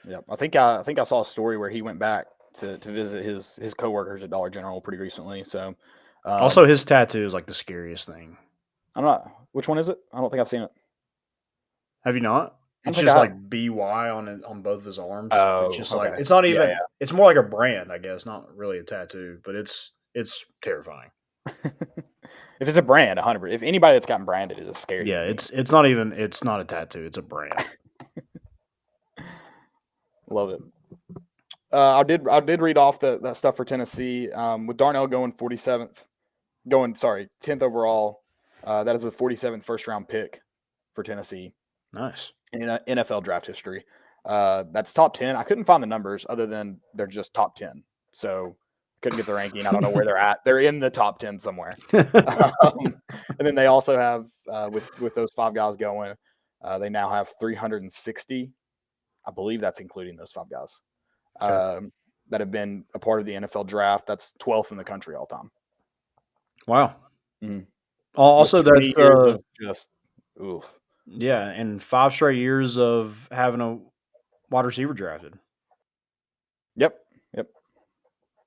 yeah, I think I saw a story where he went back to visit his coworkers at Dollar General pretty recently. So also his tattoo is like the scariest thing. I'm not. Which one is it? I don't think I've seen it. Have you not? It's just like BY on both of his arms. Oh, it's just like it's not even. Yeah. It's more like a brand, I guess, not really a tattoo, but it's terrifying. If it's a brand, 100%. If anybody that's gotten branded is scary. Yeah, it's not a tattoo. It's a brand. Love it. I did read off that stuff for Tennessee. With Darnell going 10th overall. That is a 47th first round pick for Tennessee. Nice. In NFL draft history. That's top 10. I couldn't find the numbers other than they're just top 10. So couldn't get the ranking. I don't know where they're at. They're in the top 10 somewhere. And then they also have, with those 5 guys going, they now have 360. I believe that's including those 5 guys that have been a part of the NFL draft. That's 12th in the country all time. Wow. Mm-hmm. Also, that's just oof. Yeah, and 5 straight years of having a wide receiver drafted. Yep.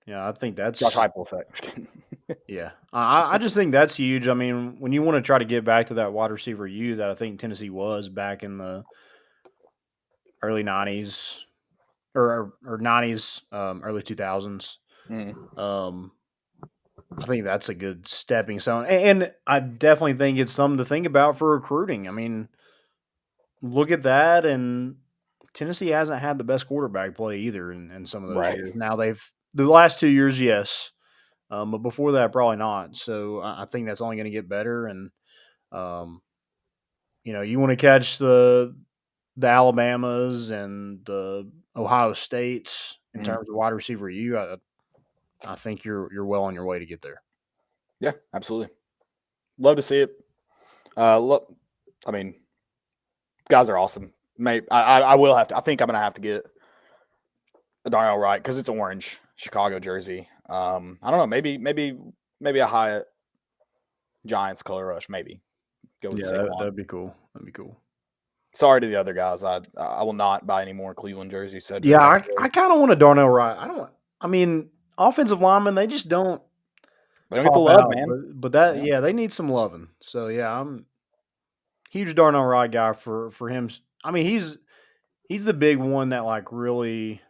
Yeah, I think that's Josh Heupel effect. Yeah, I just think that's huge. I mean, when you want to try to get back to that wide receiver U that I think Tennessee was back in the early 90s or 90s, early 2000s. Mm. I think that's a good stepping stone. And I definitely think it's something to think about for recruiting. I mean, look at that. And Tennessee hasn't had the best quarterback play either in some of those years. Now the last 2 years, yes. But before that, probably not. So I think that's only going to get better. And, you want to catch the Alabamas and the Ohio States in terms of wide receiver U. I think you're well on your way to get there. Yeah, absolutely. Love to see it. I mean, guys are awesome. I will have to. I think I'm gonna have to get a Darnell Wright because it's orange Chicago jersey. I don't know. Maybe a Hyatt Giants color rush. Maybe go with that'd be cool. That'd be cool. Sorry to the other guys. I will not buy any more Cleveland jerseys. So yeah, I kind of want a Darnell Wright. I mean, offensive linemen, they just don't. They don't get the love, man. But they need some loving. So yeah, I'm huge Darnell Wright guy for him. I mean, he's the big one that like really.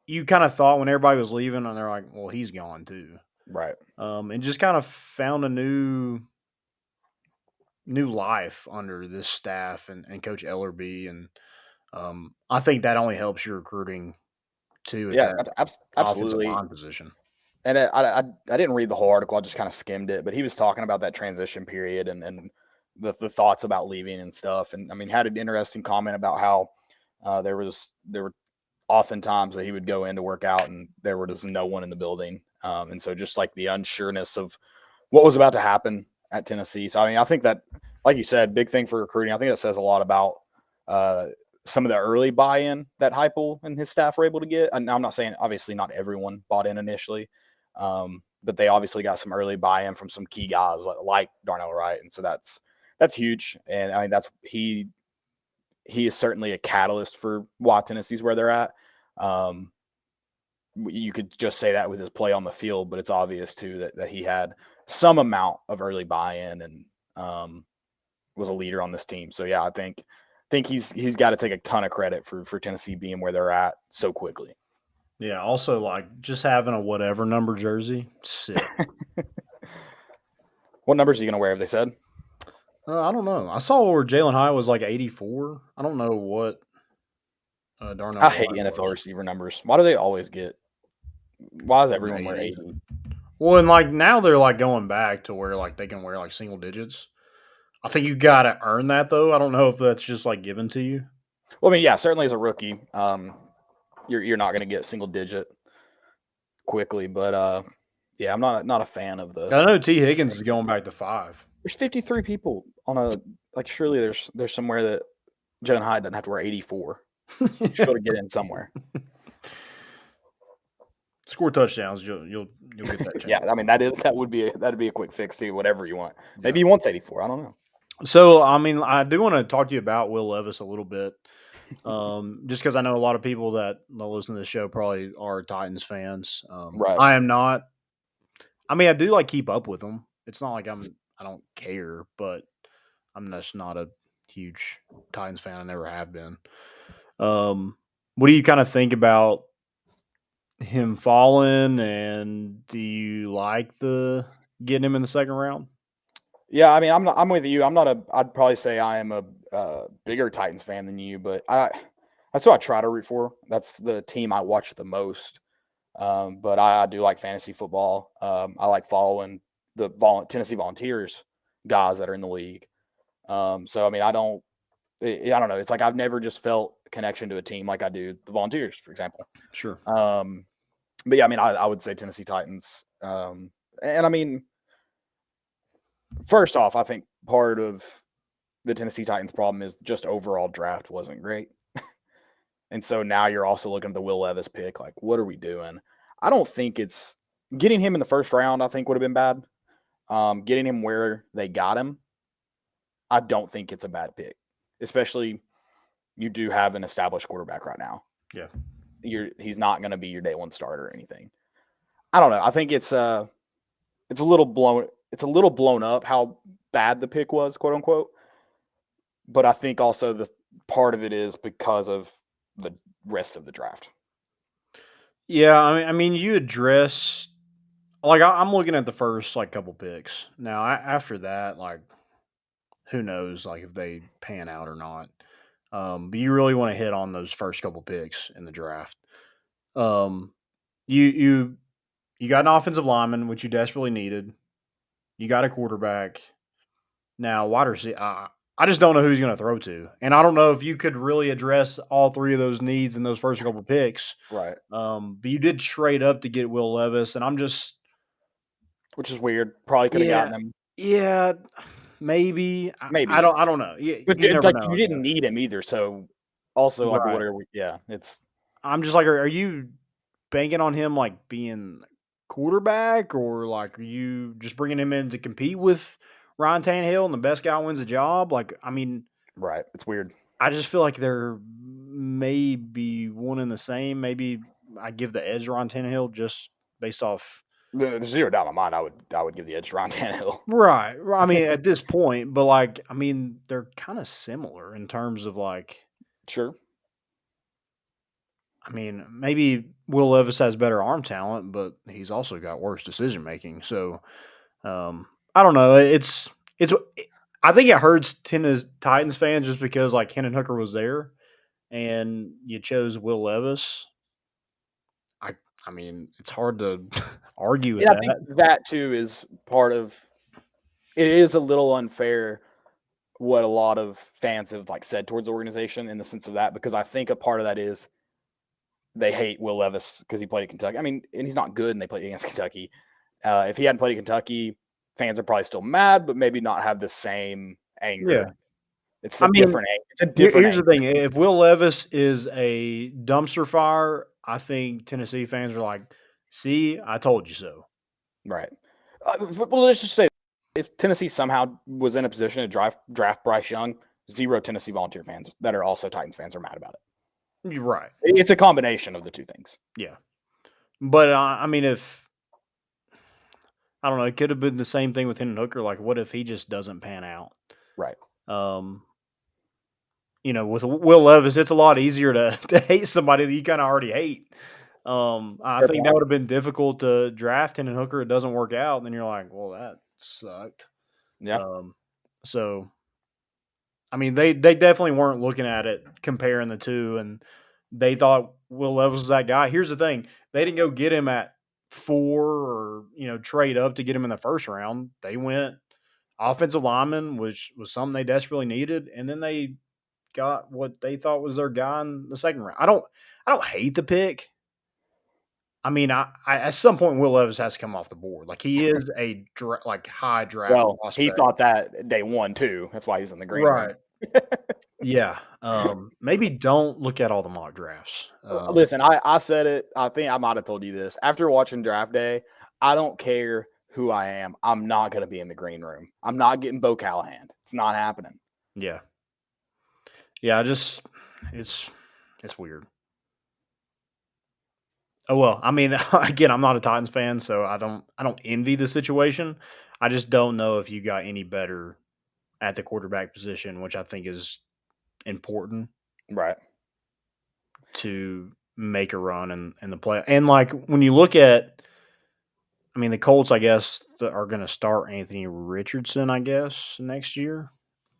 You kind of thought when everybody was leaving, and they're like, well, he's gone too, right? And just kind of found a new life under this staff and Coach Ellerby, and I think that only helps your recruiting too. Absolutely. Line position. And I didn't read the whole article. I just kind of skimmed it, but he was talking about that transition period and the thoughts about leaving and stuff. And I mean, had an interesting comment about how there were often times that he would go in to work out and there were just no one in the building. And so just like the unsureness of what was about to happen at Tennessee. So, I mean, I think that, like you said, big thing for recruiting. I think that says a lot about some of the early buy-in that Heupel and his staff were able to get. And I'm not saying, obviously, not everyone bought in initially, but they obviously got some early buy-in from some key guys like Darnell Wright. And so that's huge. And, I mean, he is certainly a catalyst for why Tennessee's where they're at. You could just say that with his play on the field, but it's obvious too that he had some amount of early buy-in and was a leader on this team. So yeah, I think he's got to take a ton of credit for Tennessee being where they're at so quickly. Yeah. Also, like just having a whatever number jersey, sick. What numbers are you gonna wear? Have they said? I don't know. I saw where Jalen Hyatt was like 84. I don't know what Darnell I hate Wright NFL was. receiver numbers. Why do they always get? Why does everyone wear 80. 80? Well, and like now they're like going back to where like they can wear like single digits. I think you got to earn that though. I don't know if that's just like given to you. Well, I mean, yeah, certainly as a rookie, you're not going to get single digit quickly, but yeah, I'm not a fan of the. I know T. Higgins is going back to 5. There's 53 people on a like. Surely there's somewhere that Jalen Hyde doesn't have to wear 84. You should be able to get in somewhere. Score touchdowns, you'll get that chance. Yeah, I mean that'd be a quick fix to whatever you want. Maybe he wants 84. I don't know. So I mean, I do want to talk to you about Will Levis a little bit, just because I know a lot of people that listen to the show probably are Titans fans. Right. I am not. I mean, I do like keep up with them. It's not like I don't care, but I'm just not a huge Titans fan. I never have been. What do you kind of think about him falling, and do you like the getting him in the second round? Yeah, I mean, I'm with you. I'd probably say I am a bigger Titans fan than you, but that's what I try to root for. That's the team I watch the most. But I do like fantasy football. I like following the Tennessee Volunteers guys that are in the league. So I mean, I don't know. It's like I've never just felt a connection to a team like I do the Volunteers, for example. Sure. But yeah, I mean, I would say Tennessee Titans. And I mean, first off, I think part of the Tennessee Titans problem is just overall draft wasn't great. And so now you're also looking at the Will Levis pick. Like, what are we doing? I don't think it's getting him in the first round, I think would have been bad. Getting him where they got him, I don't think it's a bad pick, especially you do have an established quarterback right now. Yeah. He's not going to be your day one starter or anything. I don't know. I think it's a little blown up how bad the pick was, quote unquote. But I think also the part of it is because of the rest of the draft. Yeah, I mean, you address like I'm looking at the first like couple picks. Now after that, like who knows, like if they pan out or not. But you really want to hit on those first couple picks in the draft. You got an offensive lineman, which you desperately needed. You got a quarterback. Now, wide receiver, I just don't know who he's going to throw to, and I don't know if you could really address all three of those needs in those first couple picks. Right. But you did trade up to get Will Levis, and I'm just, which is weird. Probably could have gotten him. Yeah, maybe. Maybe. I don't know. But you never like know, you didn't need him either. So also like Right. what are we? Yeah, it's. I'm just like, are you banking on him like being quarterback, or like are you just bringing him in to compete with Ryan Tannehill and the best guy wins the job? Like, I mean, right. It's weird. I just feel like they're maybe one and the same. Maybe I give the edge to Ryan Tannehill just based off. There's zero doubt in my mind. I would give the edge to Ryan Tannehill. Right. I mean, at this point, but like, I mean, they're kind of similar in terms of like. Sure. I mean, maybe Will Levis has better arm talent, but he's also got worse decision making. So, I don't know. I think it hurts Titans fans just because like Hendon Hooker was there, and you chose Will Levis. I mean, it's hard to argue with that. I think that too is part of. It is a little unfair what a lot of fans have like said towards the organization in the sense of that, because I think a part of that is they hate Will Levis because he played at Kentucky. I mean, and he's not good, and they played against Kentucky. If he hadn't played at Kentucky, fans are probably still mad, but maybe not have the same anger. Yeah. It's different anger. It's a different Here's the thing. If Will Levis is a dumpster fire, I think Tennessee fans are like, see, I told you so. Right. Well, let's just say if Tennessee somehow was in a position to draft Bryce Young, zero Tennessee Volunteer fans that are also Titans fans are mad about it. You're right. It's a combination of the two things. Yeah. But, I mean, I don't know, it could have been the same thing with Hendon Hooker. Like, what if he just doesn't pan out? Right. With Will Levis, it's a lot easier to hate somebody that you kind of already hate. I think that would have been difficult to draft Hendon Hooker. It doesn't work out. And then you're like, well, that sucked. Yeah. So I mean, they definitely weren't looking at it, comparing the two, and they thought Will Levis was that guy. Here's the thing. They didn't go get him at 4 or, trade up to get him in the first round. They went offensive lineman, which was something they desperately needed, and then they got what they thought was their guy in the second round. I don't hate the pick. I mean, I at some point Will Levis has to come off the board. Like he is a high draft prospect. He thought that day one too. That's why he was in the green right. room. Yeah. Maybe don't look at all the mock drafts. Listen, I said it. I think I might have told you this. After watching draft day, I don't care who I am. I'm not going to be in the green room. I'm not getting Bo Callahan. It's not happening. Yeah. Yeah. It's weird. Oh, well, I mean, again, I'm not a Titans fan, so I don't envy the situation. I just don't know if you got any better at the quarterback position, which I think is important. Right. To make a run in the play. And like when you look at, I mean, the Colts, I guess, are going to start Anthony Richardson, I guess, next year.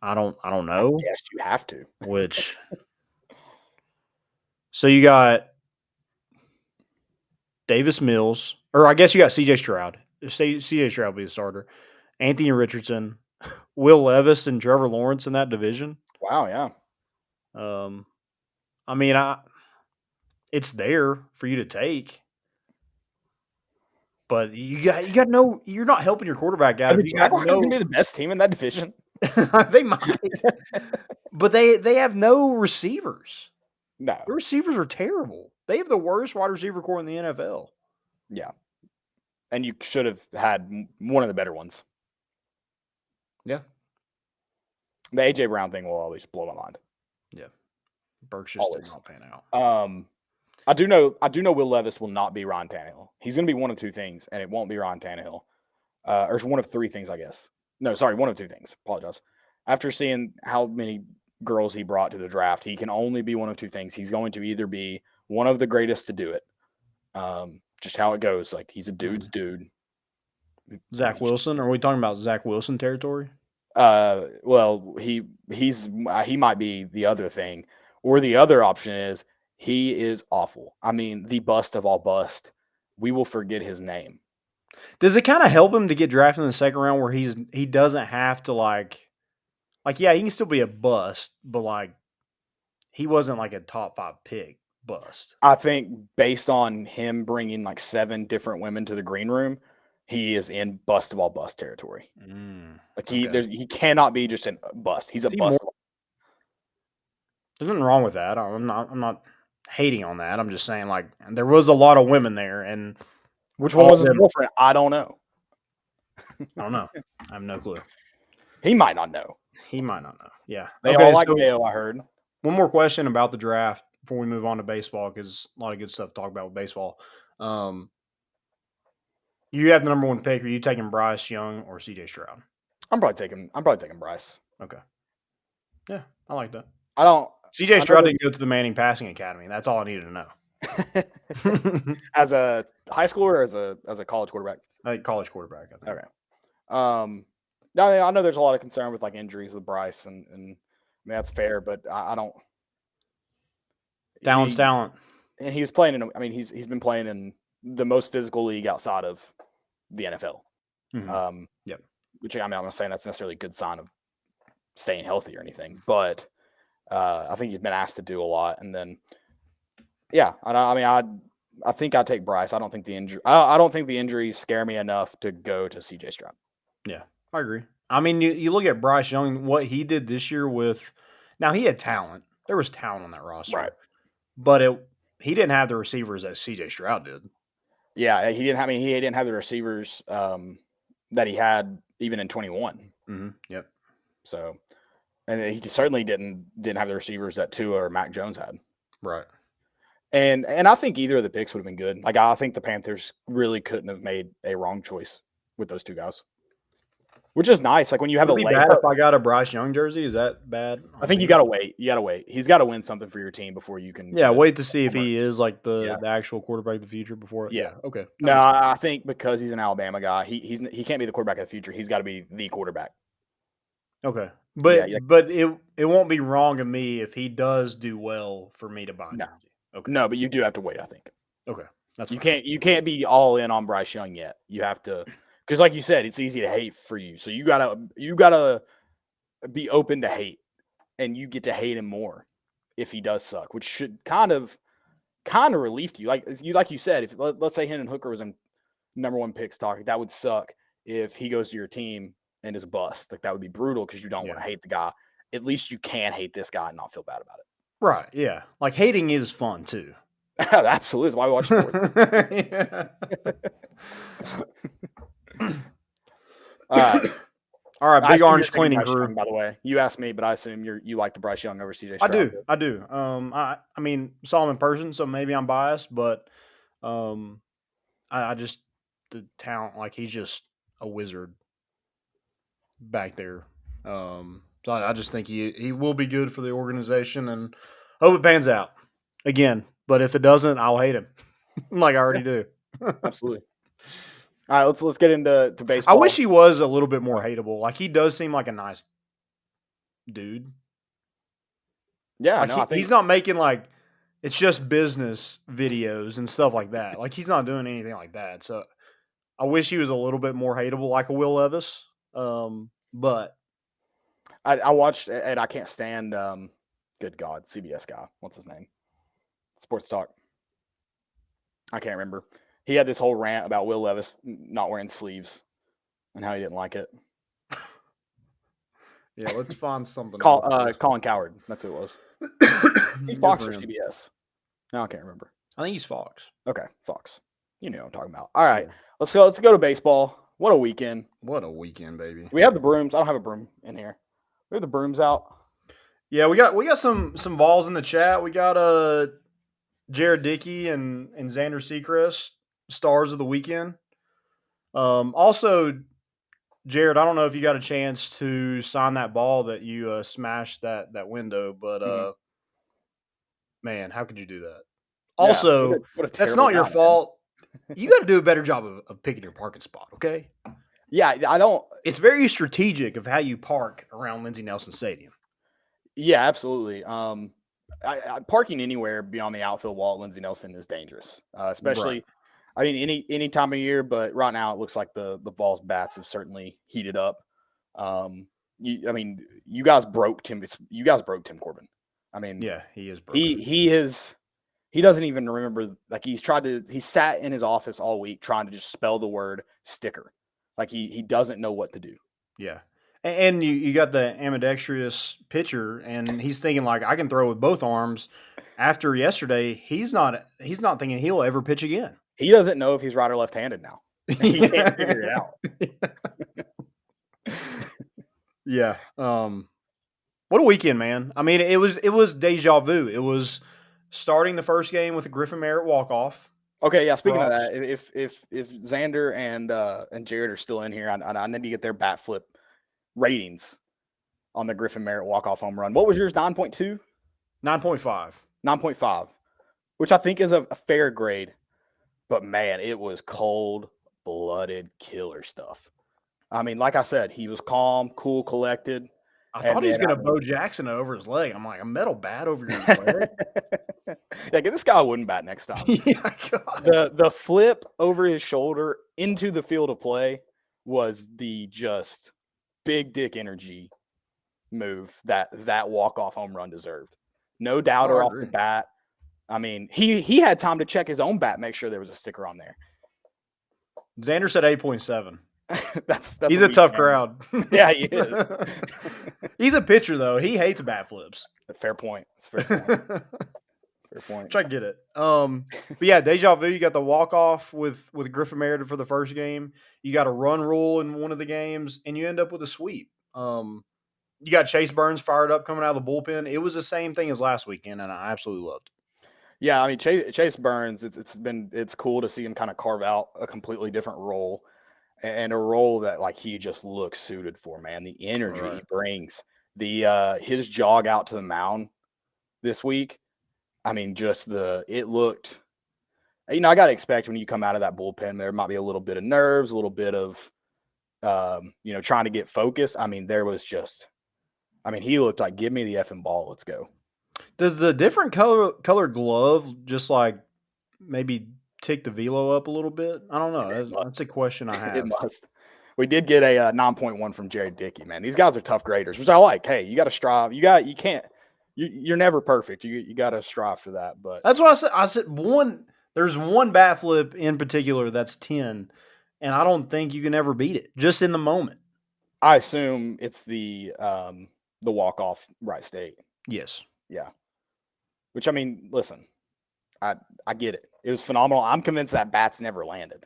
I don't know. Yes, you have to. Which, so you got Davis Mills, or I guess you got CJ Stroud. CJ Stroud will be the starter. Anthony Richardson, Will Levis, and Trevor Lawrence in that division. Wow, yeah. I mean, it's there for you to take, but you got no. You're not helping your quarterback out. The Jaguars going to be the best team in that division. They might, but they have no receivers. No, the receivers are terrible. They have the worst wide receiver core in the NFL. Yeah, and you should have had one of the better ones. Yeah, the AJ Brown thing will always blow my mind. Yeah, Burks just did not pan out. I do know Will Levis will not be Ryan Tannehill. He's going to be one of two things, and it won't be Ryan Tannehill. Or it's one of three things, I guess. No, sorry, one of two things. Apologize. After seeing how many girls he brought to the draft, he can only be one of two things. He's going to either be one of the greatest to do it. Just how it goes. Like, he's a dude's dude. Zach Wilson? Are we talking about Zach Wilson territory? Well, he might be the other thing. Or the other option is he is awful. I mean, the bust of all bust. We will forget his name. Does it kind of help him to get drafted in the second round where he doesn't have to like yeah, he can still be a bust, but like he wasn't like a top 5 pick bust. I think based on him bringing like 7 different women to the green room, he is in bust of all bust territory. Like he cannot be just a bust. He's a bust. There's nothing wrong with that. I'm not hating on that. I'm just saying like there was a lot of women there, and which one was his girlfriend? I don't know. I don't know. I have no clue. He might not know. He might not know. Yeah. They all like Mayo, I heard. One more question about the draft before we move on to baseball, because a lot of good stuff to talk about with baseball. You have the number 1 pick. Are you taking Bryce Young or CJ Stroud? I'm probably taking Bryce. Okay. Yeah, I like that. CJ Stroud didn't go to the Manning Passing Academy. That's all I needed to know. As a high schooler or as a college quarterback? College quarterback, I think. Okay. I know there's a lot of concern with like injuries with Bryce, and I mean that's fair, but I don't. Talent's talent. And he was playing he's been playing in the most physical league outside of the NFL. Mm-hmm. Yep. Which I'm not saying that's necessarily a good sign of staying healthy or anything, but I think he's been asked to do a lot, and then. Yeah, I think I'd take Bryce. I don't think the injuries scare me enough to go to CJ Stroud. Yeah, I agree. I mean, you look at Bryce Young, what he did this year now he had talent. There was talent on that roster. Right. But he didn't have the receivers that CJ Stroud did. Yeah, he didn't have the receivers that he had even in 21. Mm-hmm. Yep. So, and he certainly didn't have the receivers that Tua or Mac Jones had. Right. And I think either of the picks would have been good. Like, I think the Panthers really couldn't have made a wrong choice with those two guys, which is nice. Like when you have Would it be bad if I got a Bryce Young jersey? Is that bad? I think you got to wait. You got to wait. He's got to win something for your team before you can. Yeah, wait to see if he is like the actual quarterback of the future before. Yeah. Okay. No, I think because he's an Alabama guy, he can't be the quarterback of the future. He's got to be the quarterback. Okay. But Yeah, it won't be wrong of me if he does do well for me to buy a no, jersey. Okay. no, but you do have to wait. I think Okay. That's you fine. can't be all in on Bryce Young yet. You have to, because like you said, it's easy to hate for you. So you gotta be open to hate, and you get to hate him more if he does suck, which should kind of relieve you. Like you said, if let's say Hendon Hooker was in number one picks talking, that would suck if he goes to your team and is a bust. Like that would be brutal because you don't want to hate the guy. At least you can hate this guy and not feel bad about it. Right. Yeah. Like hating is fun too. Absolutely. It's why we watch sports. All right. All right. Big Orange cleaning Bryce crew. Young, by the way, you asked me, but I assume you like the Bryce Young over CJ I Stroud. do. I do. I mean, saw him in person, so maybe I'm biased, but I just the talent, like he's just a wizard back there. So I just think he will be good for the organization, and hope it pans out again. But if it doesn't, I'll hate him, like I already do. Absolutely. All right, let's get into baseball. I wish he was a little bit more hateable. Like he does seem like a nice dude. Yeah, Like no, I think he's not making like it's just business videos and stuff like that. Like he's not doing anything like that. So I wish he was a little bit more hateable, like a Will Levis. But I watched, and I can't stand. Good God, CBS guy. What's his name? Sports Talk. I can't remember. He had this whole rant about Will Levis not wearing sleeves and how he didn't like it. yeah, let's find something. Colin Cowherd. That's who it was. He's Fox or CBS? No, I can't remember. I think he's Fox. Okay, Fox. You know what I'm talking about. All right, let's go to baseball. What a weekend! What a weekend, baby. We have the brooms. I don't have a broom in here. We have the brooms out. Yeah, we got some Vols in the chat. We got Jared Dickey and Xander Seacrest, stars of the weekend. Also, Jared, I don't know if you got a chance to sign that ball that you smashed that window, but man, how could you do that? Also, what a that's not your guy, fault. You got to do a better job of picking your parking spot, okay? Yeah, I don't. It's very strategic of how you park around Lindsey Nelson Stadium. Yeah, absolutely. Parking anywhere beyond the outfield wall at Lindsey Nelson is dangerous, especially. Right. I mean, any time of year, but right now it looks like the Vols bats have certainly heated up. You guys broke Tim. You guys broke Tim Corbin. I mean, yeah, he is broken. He doesn't even remember. Like he sat in his office all week trying to just spell the word sticker. Like he doesn't know what to do. Yeah. And you got the ambidextrous pitcher, and he's thinking like I can throw with both arms. After yesterday, he's not thinking he'll ever pitch again. He doesn't know if he's right or left-handed now. He can't figure it out. Yeah. What a weekend, man. I mean, it was deja vu. It was starting the first game with a Griffin Merritt walk-off. Okay, yeah. Speaking of that, if Xander and Jared are still in here, I need to get their bat flip ratings on the Griffin Merritt walk-off home run. What was yours? 9.2? 9.5. 9.5, which I think is a fair grade. But man, it was cold-blooded killer stuff. I mean, like I said, he was calm, cool, collected. I thought he was going to Bo Jackson over his leg. I'm like, a metal bat over your leg? Yeah, get this guy a wooden bat next time. Yeah, God. The flip over his shoulder into the field of play was the just big dick energy move that walk-off home run deserved. No doubter off the bat. I mean, he had time to check his own bat, make sure there was a sticker on there. Xander said 8.7. That's he's a tough crowd. Yeah, he is. He's a pitcher though. He hates bat flips. Fair point. It's fair point. Fair point. Try to get it. But yeah, deja vu. You got the walk off with Griffin Merritt for the first game. You got a run rule in one of the games, and you end up with a sweep. You got Chase Burns fired up coming out of the bullpen. It was the same thing as last weekend, and I absolutely loved it. Yeah, I mean Chase Burns. It's cool to see him kind of carve out a completely different role, and a role that like he just looks suited for. Man, the energy he brings, his jog out to the mound this week. I mean, it looked. I got to expect when you come out of that bullpen, there might be a little bit of nerves, a little bit of, trying to get focused. I mean, there was just I mean, he looked like, give me the effing ball. Let's go. Does the different color glove just like maybe tick the velo up a little bit? I don't know. That's a question I have. It must. We did get a 9.1 from Jared Dickey, man. These guys are tough graders, which I like. Hey, you got to strive. You're never perfect. You got to strive for that. But that's what I said. I said there's one bat flip in particular that's 10, and I don't think you can ever beat it just in the moment. I assume it's the walk-off right state. Yes. Yeah. Which, I mean, listen, I get it. It was phenomenal. I'm convinced that bat's never landed.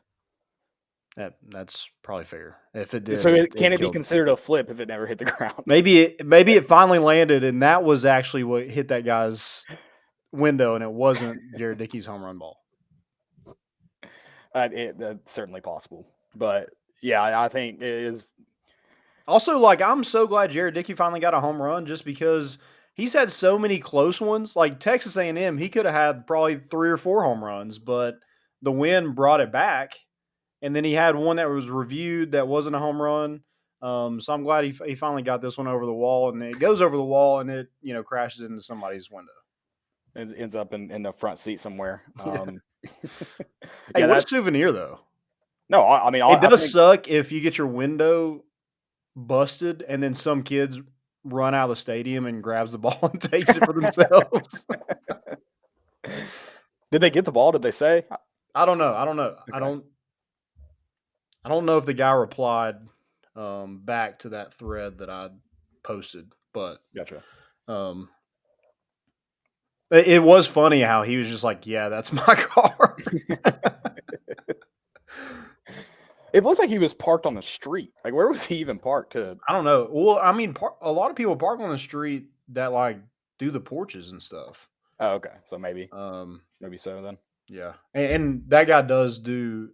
That's probably fair. If it did, so can it be considered a flip if it never hit the ground? Maybe it finally landed, and that was actually what hit that guy's window, and it wasn't Jared Dickey's home run ball. That's certainly possible. But, yeah, I think it is. Also, like, I'm so glad Jared Dickey finally got a home run just because he's had so many close ones. Like Texas A&M, he could have had probably 3 or 4 home runs, but the wind brought it back. And then he had one that was reviewed that wasn't a home run. So I'm glad he finally got this one over the wall, and it goes over the wall, and it crashes into somebody's window. It ends up in the front seat somewhere. Hey, what a souvenir, though. No, I mean, it does suck if you get your window busted and then some kids run out of the stadium and grabs the ball and takes it for themselves. Did they get the ball? Did they say? I don't know. Okay. I don't know if the guy replied back to that thread that I posted, but gotcha. It was funny how he was just like, "Yeah, that's my car." It looks like he was parked on the street. Like, where was he even parked? I don't know. Well, I mean, a lot of people park on the street that like do the porches and stuff. Oh, okay. So maybe so then. Yeah, and that guy does do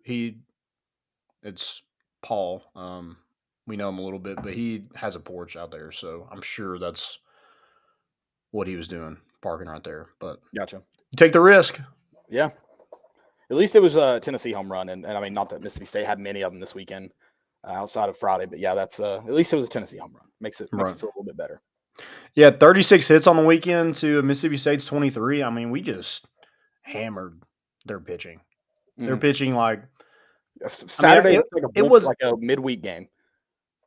It's Paul. We know him a little bit, but he has a porch out there, so I'm sure that's what he was doing, parking right there. But gotcha. You take the risk. Yeah. At least it was a Tennessee home run, and I mean, not that Mississippi State had many of them this weekend outside of Friday, but yeah, that's at least it was a Tennessee home run. Makes it feel a little bit better. Yeah, 36 hits on the weekend to Mississippi State's 23. I mean, we just hammered their pitching. They're pitching like Saturday. It was like a midweek game.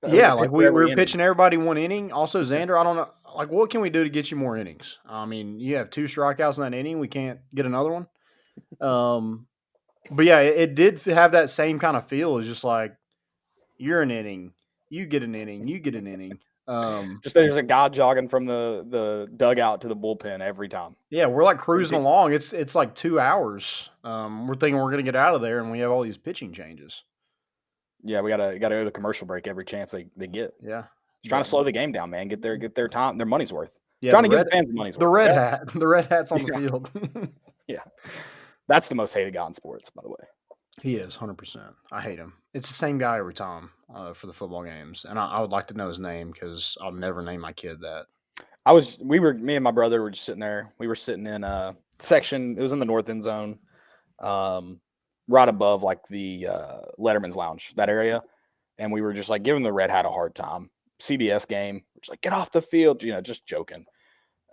Yeah, like we were pitching everybody one inning. Also, Xander, I don't know, like what can we do to get you more innings? I mean, you have 2 strikeouts in that inning. We can't get another one. But yeah, it did have that same kind of feel. It's just like you're an inning, you get an inning, you get an inning. Just there's a guy jogging from the dugout to the bullpen every time. Yeah, we're like cruising along. It's like 2 hours. We're thinking we're gonna get out of there, and we have all these pitching changes. Yeah, we gotta go to commercial break every chance they get. Yeah, just trying to slow the game down, man. Get their time, their money's worth. Yeah, trying to get the fans money's worth. The red hat's on the field. Yeah, that's the most hated guy in sports, by the way. He is 100%. I hate him. It's the same guy every time for the football games, and I would like to know his name because I'll never name my kid that. Me and my brother were just sitting there. We were sitting in a section. It was in the north end zone, right above like the Letterman's Lounge, that area, and we were just like giving the red hat a hard time. CBS game, we're just like, get off the field, just joking.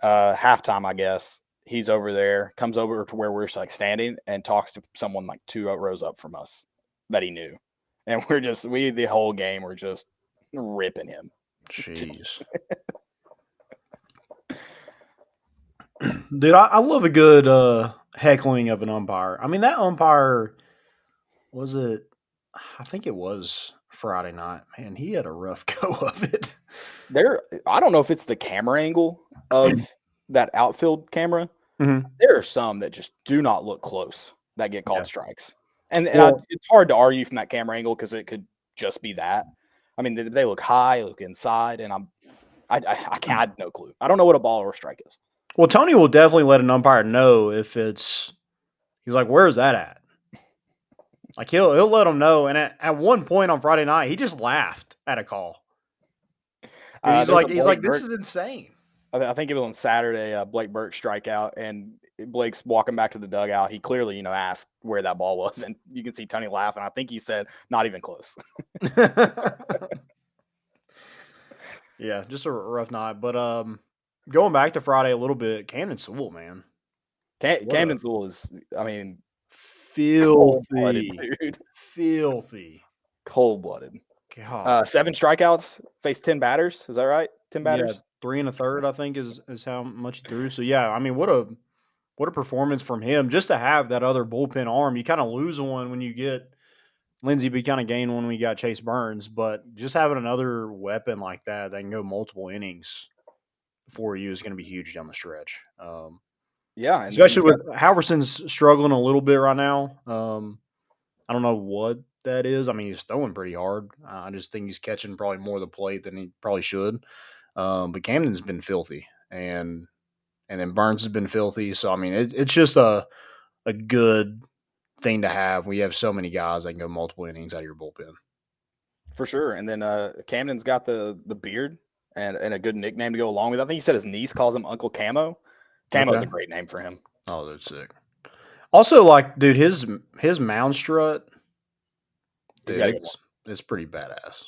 Halftime, I guess. He's over there, comes over to where we're like standing and talks to someone like 2 rows up from us that he knew. And the whole game, we're just ripping him. Jeez. Dude, I love a good heckling of an umpire. I mean, that umpire, I think it was Friday night. Man, he had a rough go of it. I don't know if it's the camera angle of that outfield camera. Mm-hmm. There are some that just do not look close that get called strikes. And it's hard to argue from that camera angle because it could just be that. I mean, they look high, look inside, and I have no clue. I don't know what a ball or a strike is. Well, Tony will definitely let an umpire know if he's like, where's that at? Like he'll let him know. And at one point on Friday night, he just laughed at a call. He's like, this is insane. I think it was on Saturday, Blake Burke strikeout, and Blake's walking back to the dugout. He clearly, asked where that ball was, and you can see Tony laughing. I think he said, not even close. Yeah, just a rough night. But going back to Friday a little bit, Camden Sewell, man. Camden Sewell is, I mean, Filthy. dude. Filthy. Cold-blooded. God. 7 strikeouts, faced 10 batters. Is that right? 10 batters? Yeah, 3 1/3, I think, is how much he threw. So yeah, I mean, what a performance from him. Just to have that other bullpen arm. You kind of lose one when you get Lindsey, but kind of gain one when you got Chase Burns. But just having another weapon like that can go multiple innings for you is going to be huge down the stretch. Yeah. And Especially with Halverson's struggling a little bit right now. I don't know what that is. I mean, he's throwing pretty hard. I just think he's catching probably more of the plate than he probably should. But Camden's been filthy, and then Burns has been filthy. So I mean, it's just a good thing to have. We have so many guys that can go multiple innings out of your bullpen. For sure. And then Camden's got the beard and a good nickname to go along with it. I think he said his niece calls him Uncle Camo. Camo's a great name for him. Oh, that's sick. Also, like, dude, his mound strut, dude, it's pretty badass.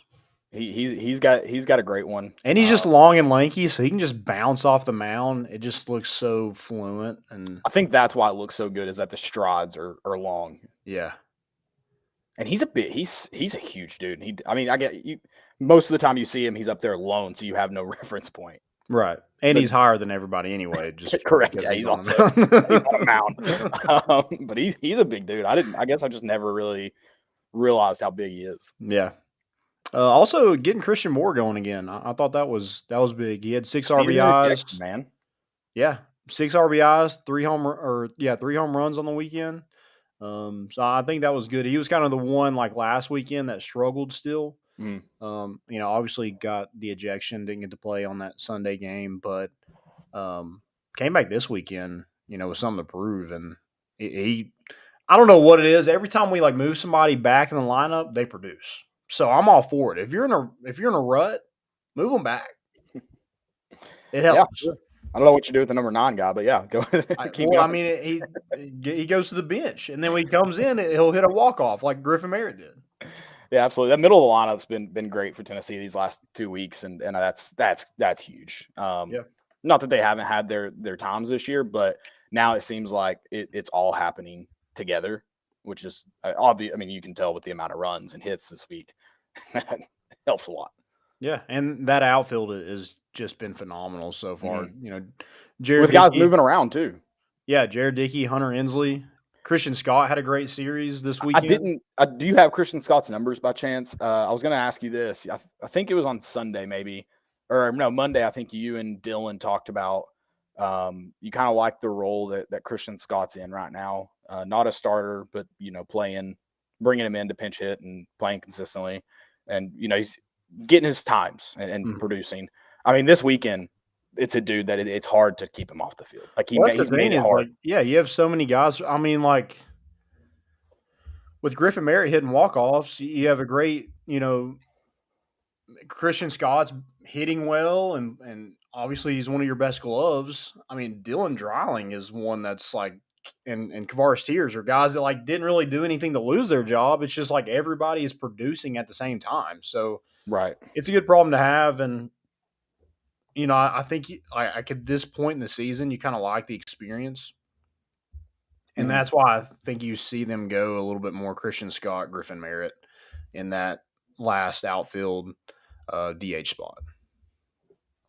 He's got a great one. And he's just long and lanky, so he can just bounce off the mound. It just looks so fluent. And I think that's why it looks so good is that the strides are long. Yeah. And he's a huge dude. I get you most of the time you see him, he's up there alone, so you have no reference point. Right. And he's higher than everybody anyway. Just correct. Yeah, he's on a mound. But he's a big dude. I guess I just never really realized how big he is. Yeah. Also getting Christian Moore going again. I thought that was big. He had 6 RBIs. Man. Yeah. 6 RBIs, 3 home runs on the weekend. So I think that was good. He was kind of the one like last weekend that struggled still. Obviously got the ejection, didn't get to play on that Sunday game, but came back this weekend, with something to prove. And he I don't know what it is. Every time we like move somebody back in the lineup, they produce. So I'm all for it. If you're in a rut, move them back. It helps. Yeah, sure. I don't know what you do with the number 9 guy, but yeah, go. I mean, he goes to the bench, and then when he comes in, he'll hit a walk-off like Griffin Merritt did. Yeah, absolutely. That middle of the lineup's been great for Tennessee these last 2 weeks, and that's huge. Not that they haven't had their times this year, but now it seems like it's all happening together, which is obvious. I mean, you can tell with the amount of runs and hits this week, that helps a lot. Yeah, and that outfield has just been phenomenal so far. Mm-hmm. Jared with guys moving around too. Yeah, Jared Dickey, Hunter Ensley, Christian Scott had a great series this weekend. Do you have Christian Scott's numbers by chance? I was going to ask you this. I think it was on Sunday maybe, or no, Monday. I think you and Dylan talked about you kind of like the role that Christian Scott's in right now. Not a starter, but bringing him in to pinch hit and playing consistently, and he's getting his times and producing. I mean, this weekend, it's a dude that it's hard to keep him off the field. Like he's made it hard. You have so many guys. I mean, like with Griffin Merritt hitting walk-offs, you have a great, Christian Scott's hitting well, and obviously he's one of your best gloves. I mean, Dylan Dreiling is one that's like, and Kavaris Tears are guys that like didn't really do anything to lose their job. It's just like everybody is producing at the same time. So right, it's a good problem to have. And I think I could this point in the season, you kind of like the experience. And that's why I think you see them go a little bit more Christian Scott, Griffin Merritt in that last outfield DH spot.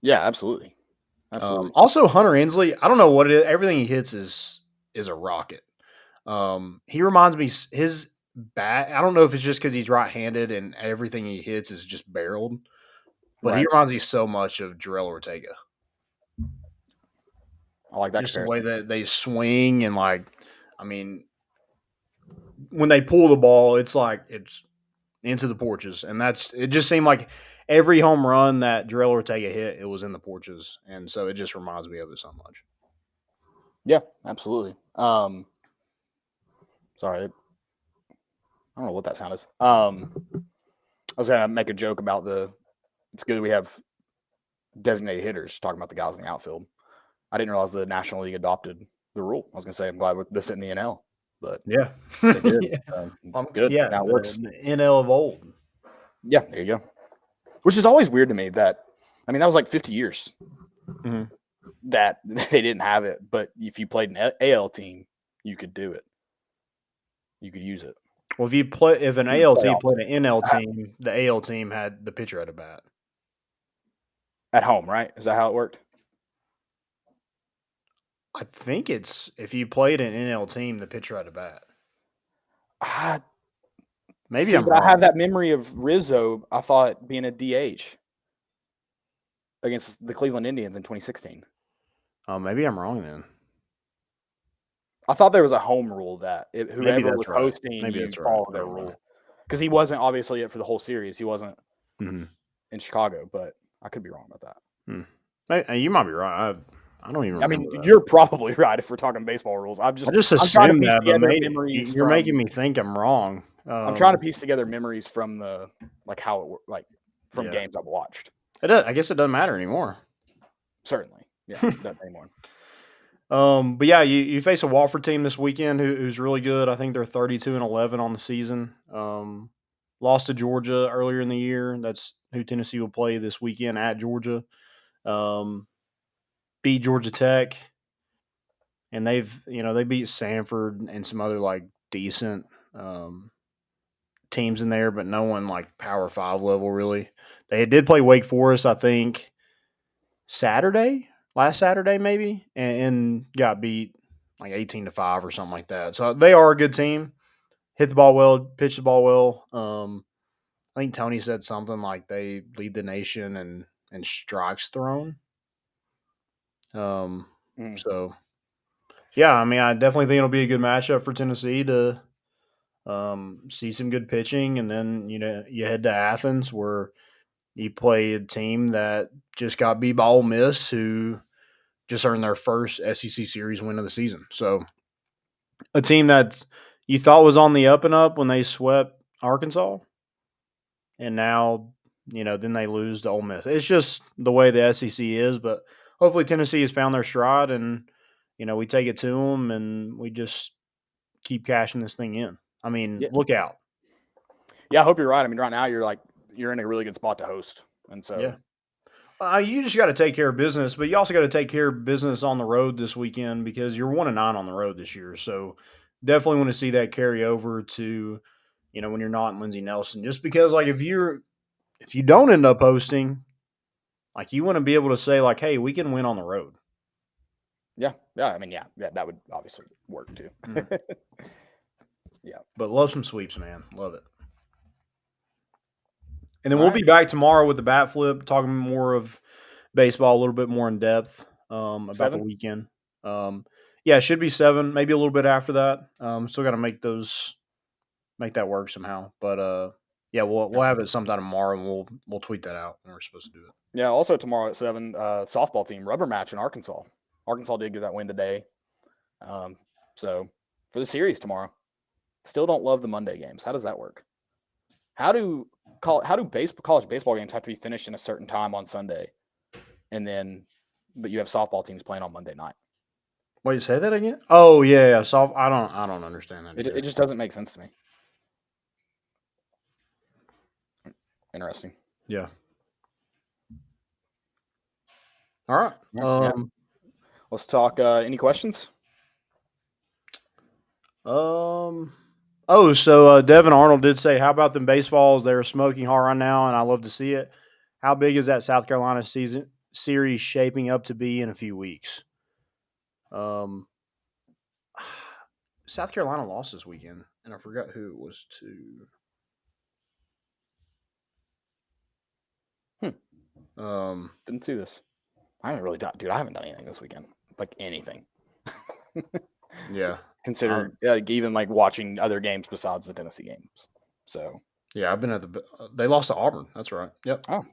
Yeah, absolutely. Absolutely. Also, Hunter Ensley, I don't know what it is. Everything he hits is a rocket. He reminds me his bat. I don't know if it's just because he's right-handed and everything he hits is just barreled. But he reminds me so much of Jarrell Ortega. I like that. Just the way that they swing and when they pull the ball, it's like it's into the porches. And it just seemed like every home run that Jarrell Ortega hit, it was in the porches. And so it just reminds me of it so much. Yeah, absolutely. Sorry. I don't know what that sound is. I was going to make a joke about it's good we have designated hitters talking about the guys in the outfield. I didn't realize the National League adopted the rule. I was going to say I'm glad with this in the NL, but yeah, they did. Good. Yeah, now it works. The NL of old. Yeah, there you go. Which is always weird to me that I mean, that was like 50 years Mhm. that they didn't have it. But if you played an AL team, you could do it. You could use it. Well, if an In the AL team playoffs. played an NL team, the AL team had the pitcher at a bat. At home, right? Is that how it worked? I think it's if you played an NL team, the pitcher at a bat. Ah, Maybe see, I'm but wrong. I have that memory of Rizzo, I thought, being a DH against the Cleveland Indians in 2016. Oh, maybe I'm wrong then. I thought there was a home rule that Maybe whoever that's was right. hosting, Maybe you that's right. follow I their don't know. rule. Because he wasn't obviously it for the whole series. He wasn't Mhm. in Chicago, but I could be wrong about that. You might be right. I don't even I remember mean, that. you're probably right if we're talking baseball rules. I just I'm trying to assumed piece that, but together maybe memories you're making from. me think I'm wrong. I'm trying to piece together memories from the how it worked, from Yeah. games I've watched. I guess it doesn't matter anymore. Certainly, yeah, doesn't anymore. But yeah, you face a Watford team this weekend who's really good. I think they're 32-11 on the season. Lost to Georgia earlier in the year. That's who Tennessee will play this weekend at Georgia. Beat Georgia Tech, and they beat Sanford and some other decent teams in there, but no one Power 5 level really. They did play Wake Forest, I think, last Saturday maybe, and got beat 18-5 or something like that. So they are a good team. Hit the ball well, pitch the ball well. I think Tony said something like they lead the nation in strikes thrown. So yeah, I mean, I definitely think it'll be a good matchup for Tennessee to see some good pitching, and then you head to Athens where you play a team that just got beat by Ole Miss, who just earned their first SEC series win of the season. So a team that you thought was on the up and up when they swept Arkansas, and now then they lose to Ole Miss. It's just the way the SEC is, but hopefully Tennessee has found their stride, and we take it to them, and we just keep cashing this thing in. I mean, look out. Yeah, I hope you're right. I mean, right now you're in a really good spot to host, and so yeah. You just got to take care of business, but you also got to take care of business on the road this weekend because you're 1-9 on the road this year. So definitely want to see that carry over to, when you're not in Lindsey Nelson. Just because, if you don't end up hosting, you want to be able to say, hey, we can win on the road. Yeah. I mean, that would obviously work too. Mm-hmm. Yeah, but love some sweeps, man. Love it. And then we'll be back tomorrow with the bat flip, talking more of baseball a little bit more in depth about 7? the weekend. Yeah, it should be 7, maybe a little bit after that. Still got to make that work somehow. But yeah, we'll have it sometime tomorrow, and we'll tweet that out when we're supposed to do it. Yeah. Also tomorrow at 7, softball team rubber match in Arkansas. Arkansas did get that win today. So for the series tomorrow, still don't love the Monday games. How does that work? How do college baseball games have to be finished in a certain time on Sunday, but you have softball teams playing on Monday night? Wait, say that again? Oh yeah. I don't understand that. It just doesn't make sense to me. Interesting. Yeah. All right. Yeah. Let's talk. Any questions? So Devin Arnold did say, "How about them BaseVols? They're smoking hard right now, and I love to see it. How big is that South Carolina series shaping up to be in a few weeks?" South Carolina lost this weekend, and I forgot who it was to. Didn't see this. I haven't really done, dude. I haven't done anything this weekend, anything. Yeah. Consider even watching other games besides the Tennessee games. So yeah, I've been at they lost to Auburn. That's right. Yep. Oh.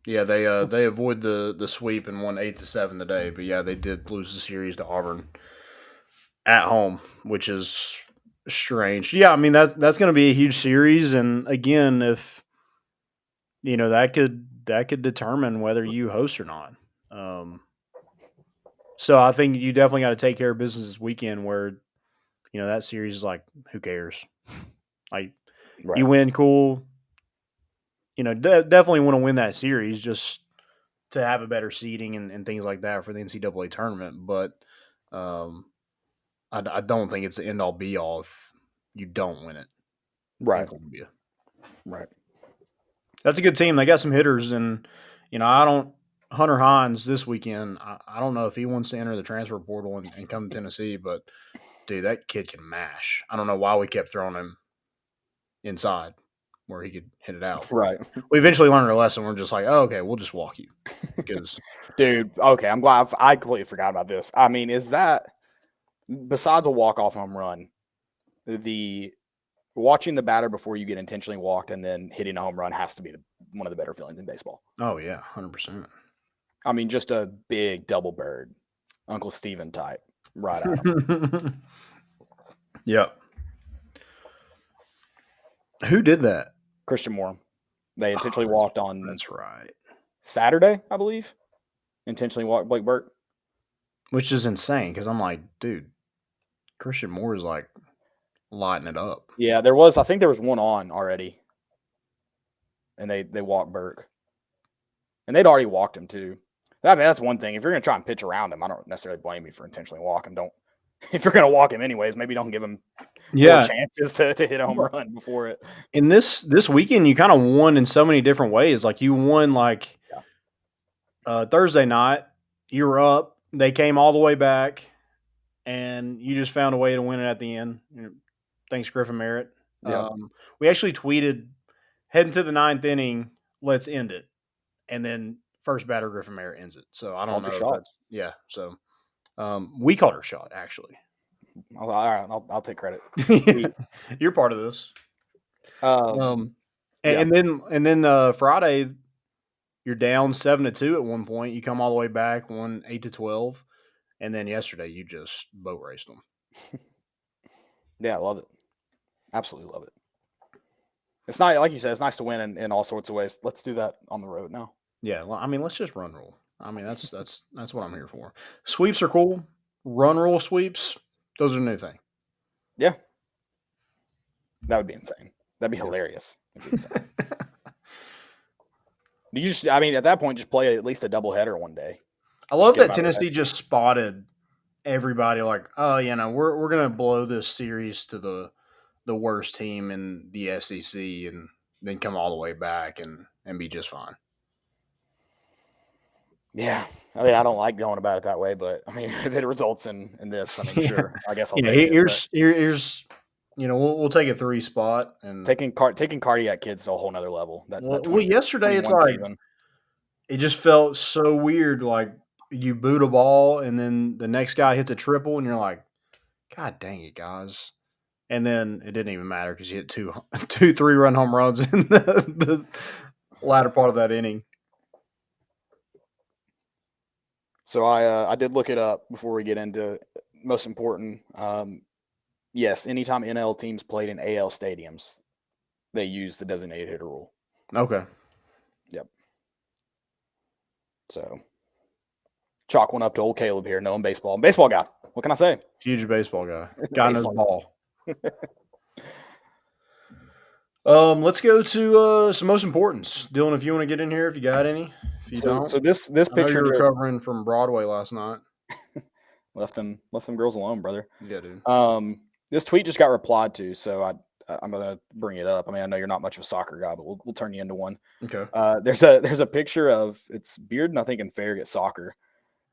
Yeah, they avoid the sweep and won 8-7 today, but yeah, they did lose the series to Auburn at home, which is strange. Yeah, I mean that's going to be a huge series, and again, if that could determine whether you host or not. So I think you definitely got to take care of business this weekend, where that series is who cares? Right. You win, cool. definitely want to win that series just to have a better seeding and things like that for the NCAA tournament. But I don't think it's the end all be all if you don't win it in Right. Columbia. Right. That's a good team. They got some hitters, and Hunter Hines this weekend. I don't know if he wants to enter the transfer portal and come to Tennessee, but dude, that kid can mash. I don't know why we kept throwing him inside where he could hit it out. Right. We eventually learned our lesson. We're just like, oh, okay, we'll just walk you. Because Dude, okay, I'm glad I completely forgot about this. I mean, is that besides a walk-off home run, the watching the batter before you get intentionally walked and then hitting a home run has to be one of the better feelings in baseball. oh yeah, 100%. I mean, just a big double bird, Uncle Steven type, right at him. Yep. Who did that? Christian Moore. They intentionally walked on That's right. Saturday, I believe. Intentionally walked Blake Burke. Which is insane because I'm like, dude, Christian Moore is like lighting it up. Yeah, I think there was one on already. And they walked Burke. And they'd already walked him too. I mean, that's one thing. If you're going to try and pitch around him, I don't necessarily blame you for intentionally walking. If you're going to walk him anyways, maybe don't give him more chances to hit a home run before it. In this weekend, you kind of won in so many different ways. Like you won Thursday night, you were up. They came all the way back, and you just found a way to win it at the end. Thanks, Griffin Merritt. Yeah. We actually tweeted, heading to the 9th inning, let's end it. And then first batter, Griffin Merritt ends it. So I don't know. Shot. Yeah. So we called her shot, actually. All right, I'll take credit. You're part of this. Yeah. And then Friday, you're down 7-2 at one point. You come all the way back, won 8-12, and then yesterday you just boat raced them. Yeah, I love it. Absolutely love it. It's not like you said. It's nice to win in all sorts of ways. Let's do that on the road now. Yeah, I mean, let's just run rule. I mean, that's what I'm here for. Sweeps are cool. Run rule sweeps, those are a new thing. Yeah, that would be insane. That'd be hilarious. That'd be insane. I mean, at that point, just play at least a doubleheader one day. I love that Tennessee just spotted everybody like, oh, we're gonna blow this series to the worst team in the SEC and then come all the way back and be just fine. Yeah, I mean, I don't like going about it that way, but I mean, if it results in this, I mean, sure, I guess I'll take it. Here's we'll take a 3 spot and taking cardiac kids to a whole nother level. Well, yesterday it's like it just felt so weird. Like you boot a ball and then the next guy hits a triple and you're like, God dang it, guys! And then it didn't even matter because you hit two 3-run home runs in the latter part of that inning. So I did look it up before we get into most important. Yes, anytime NL teams played in AL stadiums, they use the designated hitter rule. Okay. Yep. So chalk one up to old Caleb here, knowing baseball. Baseball guy. What can I say? Huge baseball guy. Guy knows ball. Let's go to some most importance. Dylan, if you want to get in here, if you got any. If you don't. So this picture you're recovering from Broadway last night. left them girls alone, brother. Yeah, dude. This tweet just got replied to, so I'm gonna bring it up. I mean, I know you're not much of a soccer guy, but we'll turn you into one. Okay. There's a picture of it's Bearden, I think, and Farragut soccer,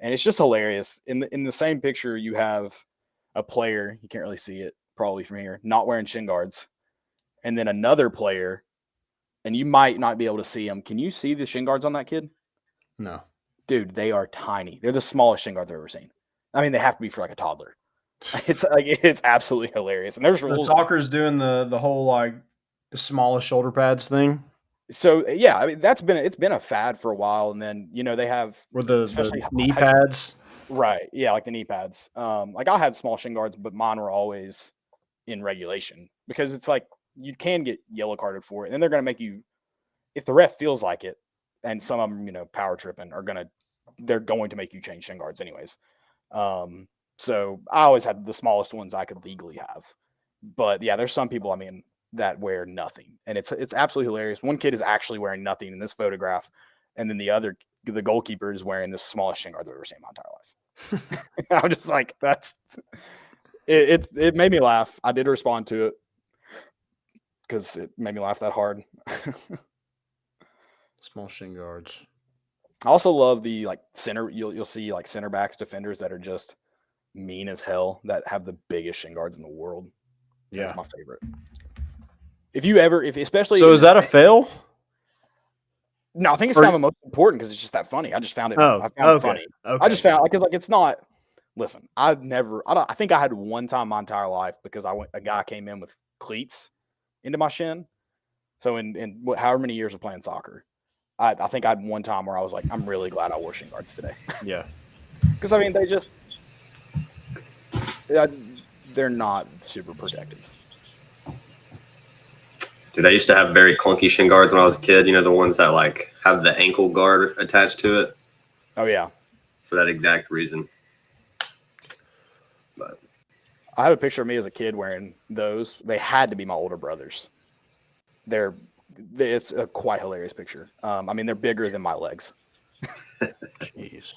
and it's just hilarious. In the same picture, you have a player, you can't really see it probably from here, not wearing shin guards, and then another player, and you might not be able to see him. Can you see the shin guards on that kid? No. Dude, they are tiny. They're the smallest shin guards I've ever seen. I mean, they have to be for like a toddler. It's absolutely hilarious. And there's rules. Soccer's doing the whole like the smallest shoulder pads thing. So yeah, I mean it's been a fad for a while, and then they have with the knee pads. Right. Yeah, like the knee pads. Like I had small shin guards, but mine were always in regulation because it's like you can get yellow carded for it, and then they're gonna make you, if the ref feels like it, and some of them, power tripping they're going to make you change shin guards anyways. So I always had the smallest ones I could legally have. But yeah, there's some people, I mean, that wear nothing, and it's absolutely hilarious. One kid is actually wearing nothing in this photograph, and then the goalkeeper is wearing the smallest shin guard I've ever seen in my entire life. I'm just like, that's it. It made me laugh. I did respond to it because it made me laugh that hard. Small shin guards. I also love the center. You'll see center backs, defenders that are just mean as hell that have the biggest shin guards in the world. Yeah, that's my favorite. Especially. So is that a fail? No, I think it's kind of the most important because it's just that funny. I just found it. Oh, I found it funny. Okay. I just found because it's not. Listen, I think I had one time my entire life because a guy came in with cleats into my shin. So in however many years of playing soccer, I think I had one time where I was like, I'm really glad I wore shin guards today. Yeah, because I mean they're not super protective. Dude, I used to have very clunky shin guards when I was a kid. You know, the ones that have the ankle guard attached to it. Oh yeah, for that exact reason. But I have a picture of me as a kid wearing those. They had to be my older brothers. It's a quite hilarious picture. I mean, they're bigger than my legs. Jeez.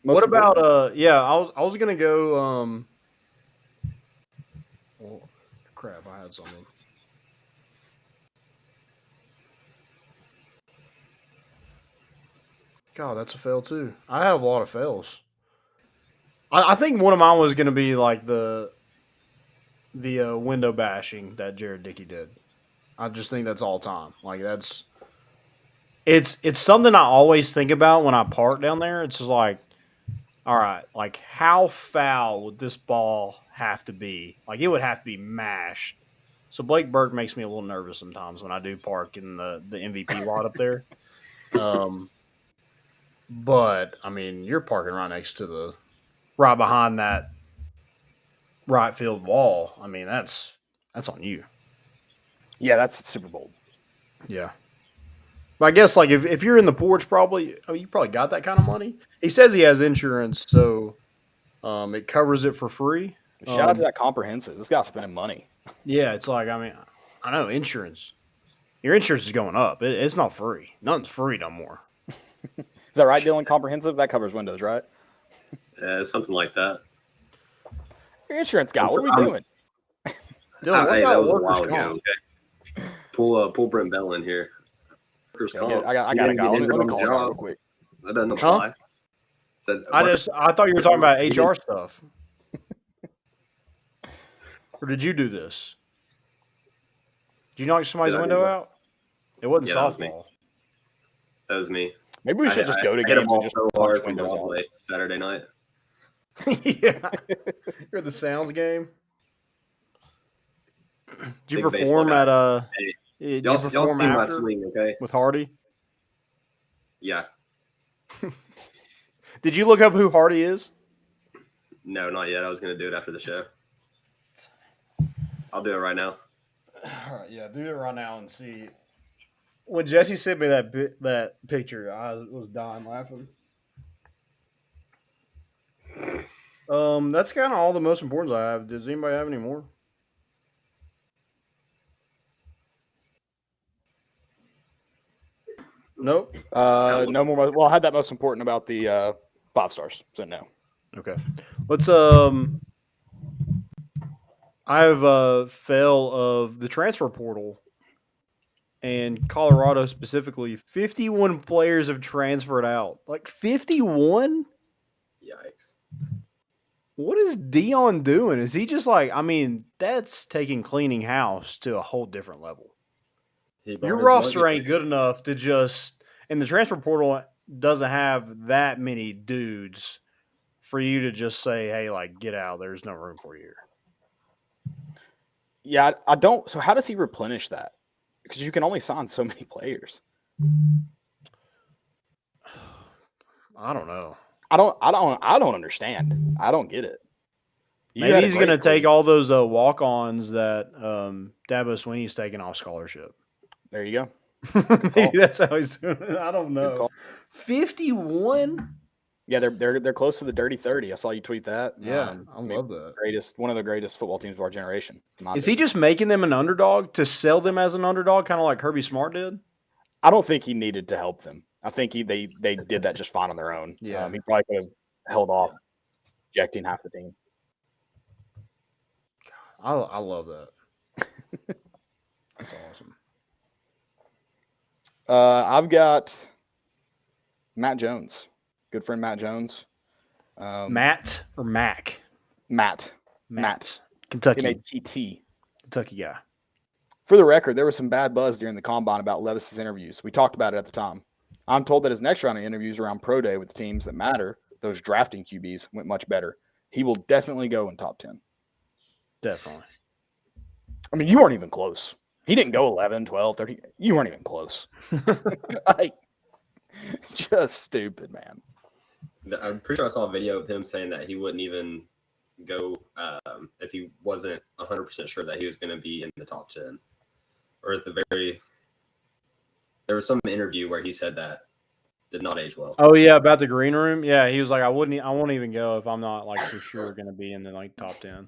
What about I was gonna go well, crap, I had something. God, that's a fail too. I have a lot of fails. I think one of mine was gonna be like the window bashing that Jared Dickey did. I just think that's all time. Like it's something I always think about when I park down there. It's just like, all right, like how foul would this ball have to be? Like it would have to be mashed. So Blake Burke makes me a little nervous sometimes when I do park in the MVP lot up there. But I mean, you're parking right behind that right field wall. I mean, that's on you. Yeah, that's super bold. Yeah. But I guess like if you're in the porch, you probably got that kind of money. He says he has insurance, so it covers it for free. Shout out to that comprehensive. This guy's spending money. Yeah, it's like, I mean, I know insurance. Your insurance is going up. It's not free. Nothing's free no more. Is that right, Dylan? Comprehensive? That covers windows, right? Yeah, something like that. Your insurance guy, what are we doing? Dylan, what that about was a workers' while comp? ago. Okay. Pull Brent Bell in here. Workers' comp. I got a guy. Let me call him real quick. That doesn't apply. I thought you were talking about HR stuff. Or did you do this? Did you knock somebody's window out? It wasn't softball. That was me. Maybe we should just go to games and just punch windows all Saturday night. Yeah. You're at the Sounds game. Did you Big perform baseball at Hey, did y'all you perform see my after swing, okay? with Hardy? Yeah. Did you look up who Hardy is? No, not yet. I was going to do it after the show. I'll do it right now. All right, yeah, do it right now and see. When Jesse sent me that picture, I was dying laughing. That's kind of all the most important I have. Does anybody have any more? Nope. No more. Well, I had that most important about the 5 stars, so no. Okay. Let's I have a fail of the transfer portal, and Colorado specifically. 51 players have transferred out. Like 51? Yikes. What is Dion doing? Is he just like? I mean, that's taking cleaning house to a whole different level. Your roster ain't good enough to just, and the transfer portal doesn't have that many dudes for you to just say, hey, like, get out. There's no room for you here. Yeah, I don't. So how does he replenish that? Because you can only sign so many players. I don't know. I don't understand. I don't get it. Maybe he's going to take all those walk-ons that Dabo Sweeney's taking off scholarship. There you go. Maybe that's how he's doing it. I don't know. 51? Yeah, they're close to the dirty 30. I saw you tweet that. Yeah, I love that. One of the greatest football teams of our generation. Is he just making them an underdog to sell them as an underdog, kind of like Kirby Smart did? I don't think he needed to help them. I think they did that just fine on their own. Yeah. He probably could have held off ejecting half the team. I love that. That's awesome. I've got Matt Jones, good friend Matt Jones. Matt or Mac? Matt. Kentucky. M-A-T-T. Kentucky guy. For the record, there was some bad buzz during the combine about Levis's interviews. We talked about it at the time. I'm told that his next round of interviews around pro day with the teams that matter, those drafting QBs, went much better. He will definitely go in top 10. Definitely. I mean, you weren't even close. He didn't go 11, 12, 13. You weren't even close. Like, just stupid, man. I'm pretty sure I saw a video of him saying that he wouldn't even go if he wasn't 100% sure that he was going to be in the top 10. Or at the there was some interview where he said that did not age well. Oh yeah, about the green room. Yeah, he was like, I won't even go if I'm not like for sure going to be in the like top 10.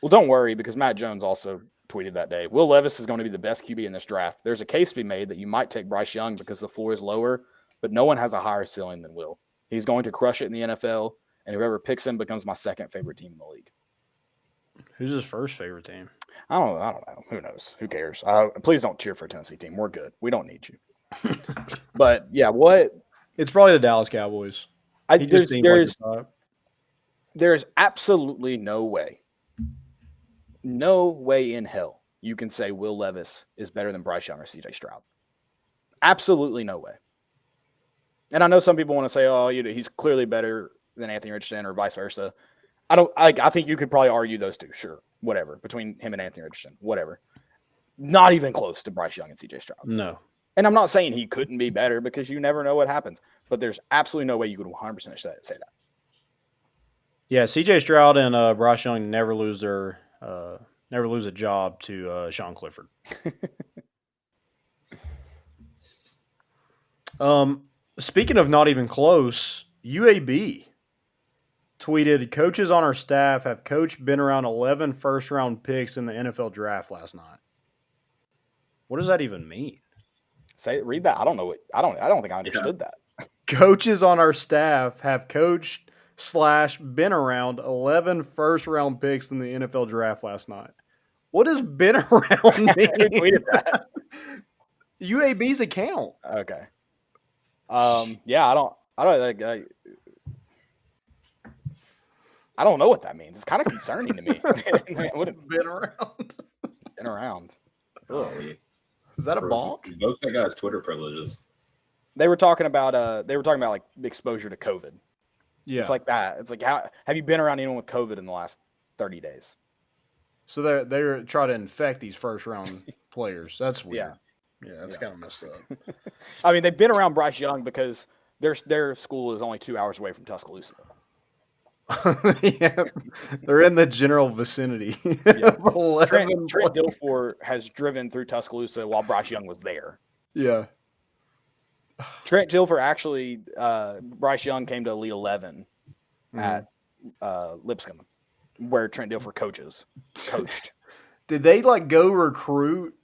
Well, don't worry, because Matt Jones also tweeted that day, Will Levis is going to be the best QB in this draft. There's a case to be made that you might take Bryce Young because the floor is lower, but no one has a higher ceiling than Will. He's going to crush it in the NFL, and whoever picks him becomes my second favorite team in the league. Who's his first favorite team? I don't know. Who knows? Who cares? Please don't cheer for a Tennessee team. We're good. We don't need you. But yeah, what? It's probably the Dallas Cowboys. There's absolutely no way in hell you can say Will Levis is better than Bryce Young or CJ Stroud. Absolutely no way. And I know some people want to say, oh, he's clearly better than Anthony Richardson or vice versa. I think you could probably argue those two. Sure. Whatever. Between him and Anthony Richardson. Whatever. Not even close to Bryce Young and CJ Stroud. No. And I'm not saying he couldn't be better because you never know what happens. But there's absolutely no way you could 100% say that. Yeah, CJ Stroud and Bryce Young never lose a job to Sean Clifford. Speaking of not even close, UAB tweeted, coaches on our staff have been around 11 first-round picks in the NFL draft last night. What does that even mean? Read that. I don't know. I don't think I understood that. Coaches on our staff have coached/been around 11 first-round picks in the NFL draft last night. What does been around mean? Who tweeted that? UAB's account. Okay. Yeah, I don't know what that means. It's kind of concerning to me. Been around. Been around. Oh, is that a bonk? Both that guy's Twitter privileges. They were talking about like exposure to COVID. Yeah. It's like that. It's like, how have you been around anyone with COVID in the last 30 days? So they're trying to infect these first round players. That's weird. Yeah, that's kind of messed up. I mean, they've been around Bryce Young because their school is only 2 hours away from Tuscaloosa. Yeah, they're in the general vicinity. Yeah. Trent Dilfer has driven through Tuscaloosa while Bryce Young was there. Yeah. Trent Dilfer actually, Bryce Young came to Elite 11 at Lipscomb, where Trent Dilfer coached. Did they go recruit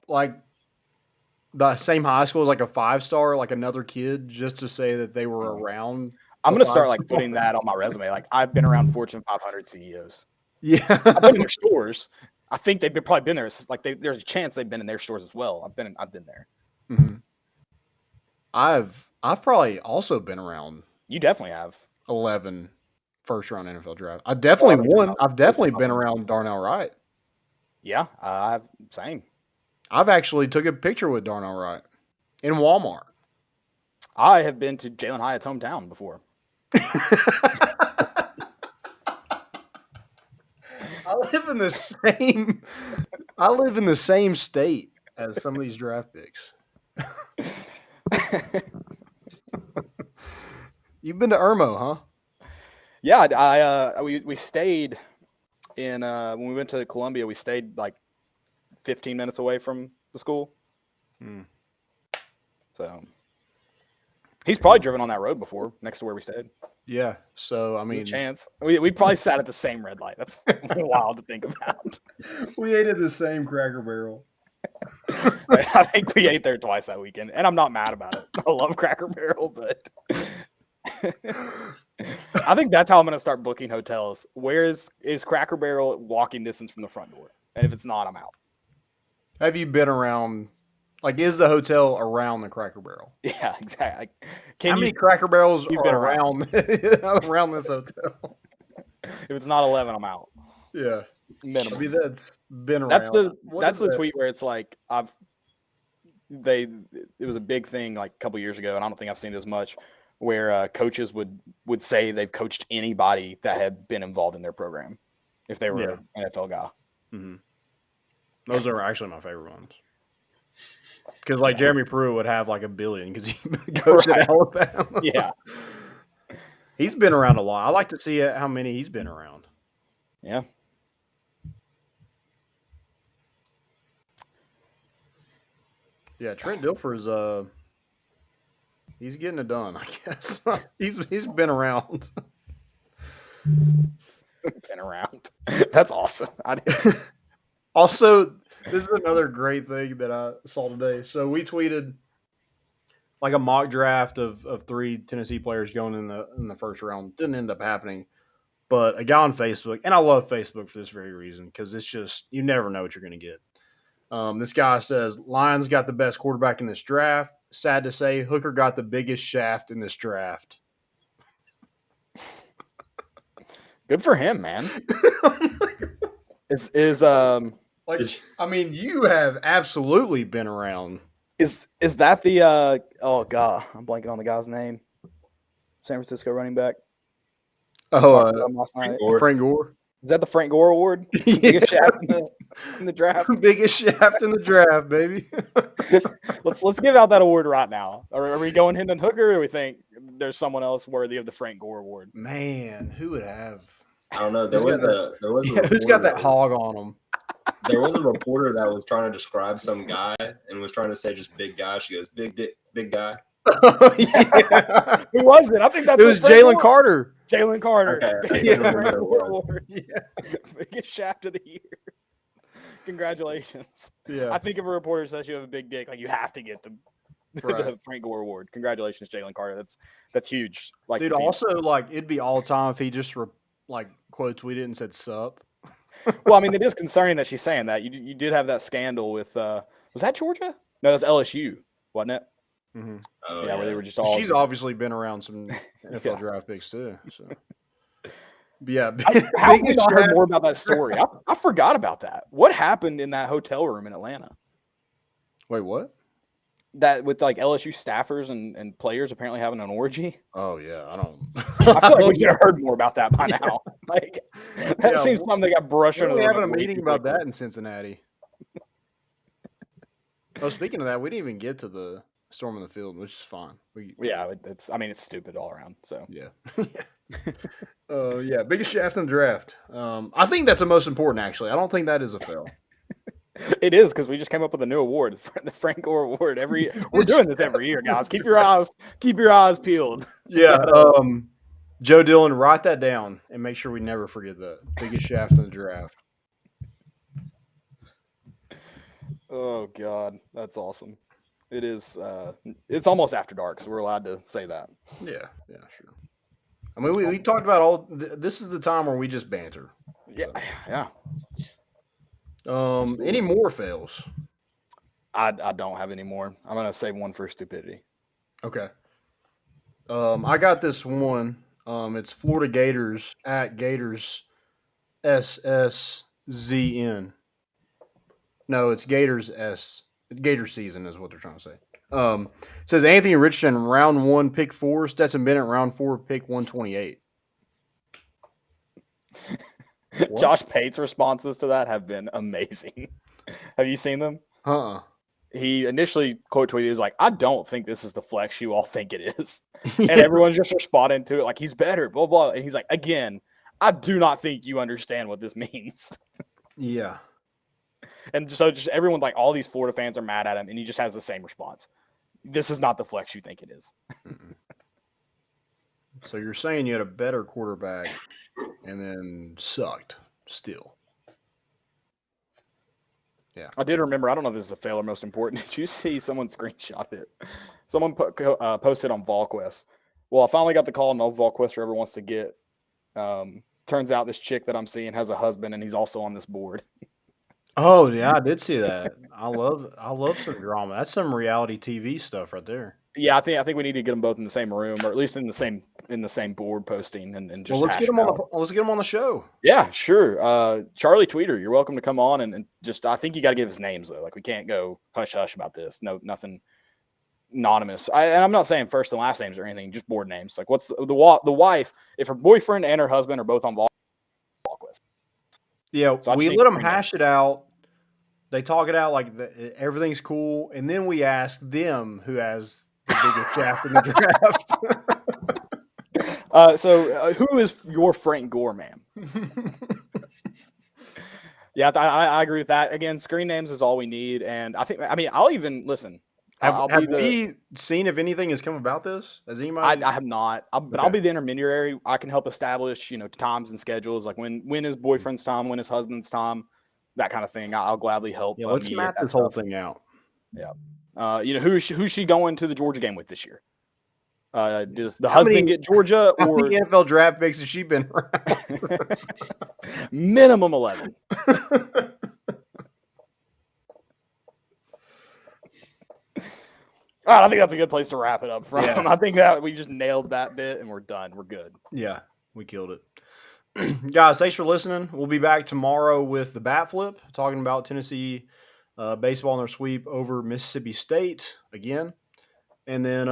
the same high school as a 5-star, another kid, just to say that they were around? I'm going to start putting that on my resume. I've been around Fortune 500 CEOs. Yeah. I've been in their stores. I think they've probably been there. It's there's a chance they've been in their stores as well. I've been there. Mm-hmm. I've probably also been around. You definitely have 11 first-round NFL draft. I've definitely been around Darnell Wright. Yeah, I've same. I've actually took a picture with Darnell Wright in Walmart. I have been to Jalen Hyatt's hometown before. I live in the same state as some of these draft picks. You've been to Irmo, huh? Yeah, we stayed in when we went to Columbia. We stayed 15 minutes away from the school. So He's probably driven on that road before, next to where we stayed. Yeah. So I There's mean, a chance. We probably sat at the same red light. That's wild to think about. we ate at the same Cracker Barrel. I think we ate there twice that weekend, and I'm not mad about it. I love Cracker Barrel, but I think that's how I'm going to start booking hotels. Where is Cracker Barrel walking distance from the front door? And if it's not, I'm out. Have you been around? Like, is the hotel around the Cracker Barrel? Yeah, exactly. How many Cracker Barrels you've are been around around this hotel? If it's not 11, I'm out. Yeah. Minimum. I mean, that's been around. That's the tweet where it's like it was a big thing like a couple years ago, and I don't think I've seen it as much, where coaches would say they've coached anybody that had been involved in their program if they were an NFL guy. Mm-hmm. Those are actually my favorite ones. Because like Jeremy Pruitt would have like a billion because he coached at Alabama. Yeah. He's been around a lot. I like to see how many he's been around. Yeah. Yeah, Trent Dilfer's he's getting it done, I guess. he's been around. Been around. That's awesome. Also, this is another great thing that I saw today. So we tweeted like a mock draft of 3 Tennessee players going in the first round. Didn't end up happening. But a guy on Facebook, and I love Facebook for this very reason, because it's just you never know what you're going to get. This guy says, Lions got the best quarterback in this draft. Sad to say, Hooker got the biggest shaft in this draft. Good for him, man. I mean, you have absolutely been around. Is that the oh god, I'm blanking on the guy's name. San Francisco running back. Frank Gore. Is that the Frank Gore Award? Biggest shaft in the draft. Biggest shaft in the draft, baby. Let's give out that award right now. Are we going Hendon Hooker, or do we think there's someone else worthy of the Frank Gore Award? Man, who would have? I don't know. There was who's got that hog on him? There was a reporter that was trying to describe some guy and was trying to say just big guy. She goes, big guy. Yeah. Who was it? I think it was Jalen Carter. Jalen Carter. Okay. Yeah. Biggest shaft of the year. Congratulations. Yeah. I think if a reporter says you have a big dick, like you have to get the Frank Gore Award. Congratulations, Jalen Carter. That's huge. Like, dude, also like it'd be all time if he just quote tweeted and said sup. Well, I mean, it is concerning that she's saying that. You did have that scandal with was that Georgia? No, that's LSU, wasn't it? Mm-hmm. Oh, yeah, where they were just all. She's obviously been around some NFL draft picks too. So. But yeah, how have we not heard more about that story? I forgot about that. What happened in that hotel room in Atlanta? Wait, what? That with like LSU staffers and players apparently having an orgy. Oh yeah, I don't. I feel like we should have heard more about that by now. Like that seems something that got brushed under the rug. We're having a meeting about that in Cincinnati. Oh, speaking of that, we didn't even get to the storm in the field, which is fine. It's stupid all around. So yeah. Yeah, biggest shaft in the draft. I think that's the most important. Actually, I don't think that is a fail. It is, because we just came up with a new award, the Frank Gore Award. We're doing this every year, guys. Keep your eyes peeled. Yeah. Joe Dillon, write that down and make sure we never forget that. Biggest shaft in the draft. Oh God, that's awesome. It is. It's almost after dark, so we're allowed to say that. Yeah, sure. I mean, we talked about all. This is the time where we just banter. Yeah. Any more fails? I don't have any more. I'm gonna save one for stupidity. Okay. I got this one. It's Florida Gators at Gators SSZN. No, it's Gators S. Gator season is what they're trying to say. It says Anthony Richardson, round 1, pick 4. Stetson Bennett, round 4, pick 128. Josh Pate's responses to that have been amazing. Have you seen them? He initially quote tweeted, he was like, I don't think this is the flex you all think it is. And everyone's just responding to it like, he's better, blah, blah. And he's like, again, I do not think you understand what this means. Yeah. And so just everyone, like all these Florida fans are mad at him, and he just has the same response. this is not the flex you think it is. So you're saying you had a better quarterback and then sucked still. Yeah. I did remember, I don't know if this is a fail or most important. Did you see someone screenshot it? Someone posted on VolQuest. Well, I finally got the call. No VolQuest ever wants to get. Turns out this chick that I'm seeing has a husband, and he's also on this board. Oh yeah, I did see that. I love some drama. That's some reality TV stuff right there. Yeah, I think we need to get them both in the same room, or at least in the same board posting, and just. Well, let's get him on the show. Yeah, sure. Charlie Tweeter, you're welcome to come on and just. I think you got to give us names though. Like we can't go hush hush about this. No, nothing anonymous. And I'm not saying first and last names or anything. Just board names. Like what's the wife? If her boyfriend and her husband are both on VolQuest. Yeah, So we let them hash it out. They talk it out like everything's cool, and then we ask them who has the biggest shaft in the draft. So who is your Frank Gore man? Yeah, I agree with that. Again, screen names is all we need, and I'll even listen. Have we seen if anything has come about this? Has anybody? I have not, but I'll be the intermediary. I can help establish, times and schedules, like when is boyfriend's time, when is husband's time, that kind of thing. I'll gladly help. Yeah, let's map this whole thing out. Yeah. Who's she going to the Georgia game with this year? Does the husband get Georgia or how many NFL draft picks has she been around? Minimum 11. All right, I think that's a good place to wrap it up from. Yeah. I think that we just nailed that bit and we're done. We're good. Yeah, we killed it. Guys, thanks for listening. We'll be back tomorrow with the bat flip, talking about Tennessee baseball in their sweep over Mississippi State again. And then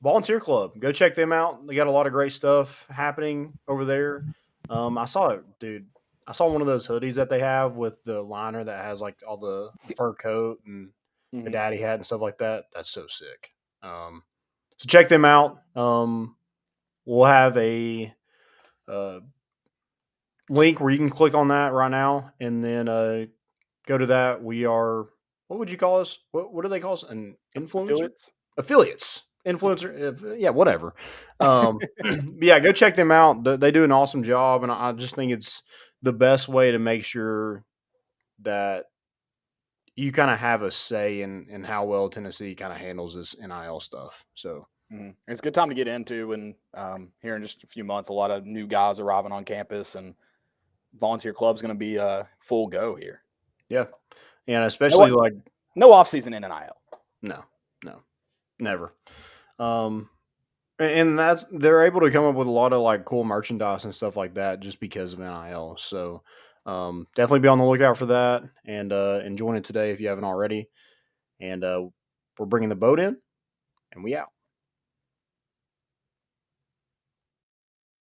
Volunteer Club. Go check them out. They got a lot of great stuff happening over there. I saw it, dude. I saw one of those hoodies that they have with the liner that has like all the fur coat and the daddy hat and stuff like that. That's so sick. So check them out. We'll have a link where you can click on that right now and then go to that. We are, what would you call us? What do they call us? An influencer? Affiliates. Influencer. Yeah, whatever. Yeah, go check them out. They do an awesome job. And I just think it's the best way to make sure that you kind of have a say in how well Tennessee kind of handles this NIL stuff. So it's a good time to get into, and here in just a few months, a lot of new guys arriving on campus, and Volunteer Club's going to be full go here. Yeah, and especially no off season in NIL. No, never. And they're able to come up with a lot of like cool merchandise and stuff like that just because of NIL. So definitely be on the lookout for that and join it today if you haven't already. And we're bringing the boat in, and we out.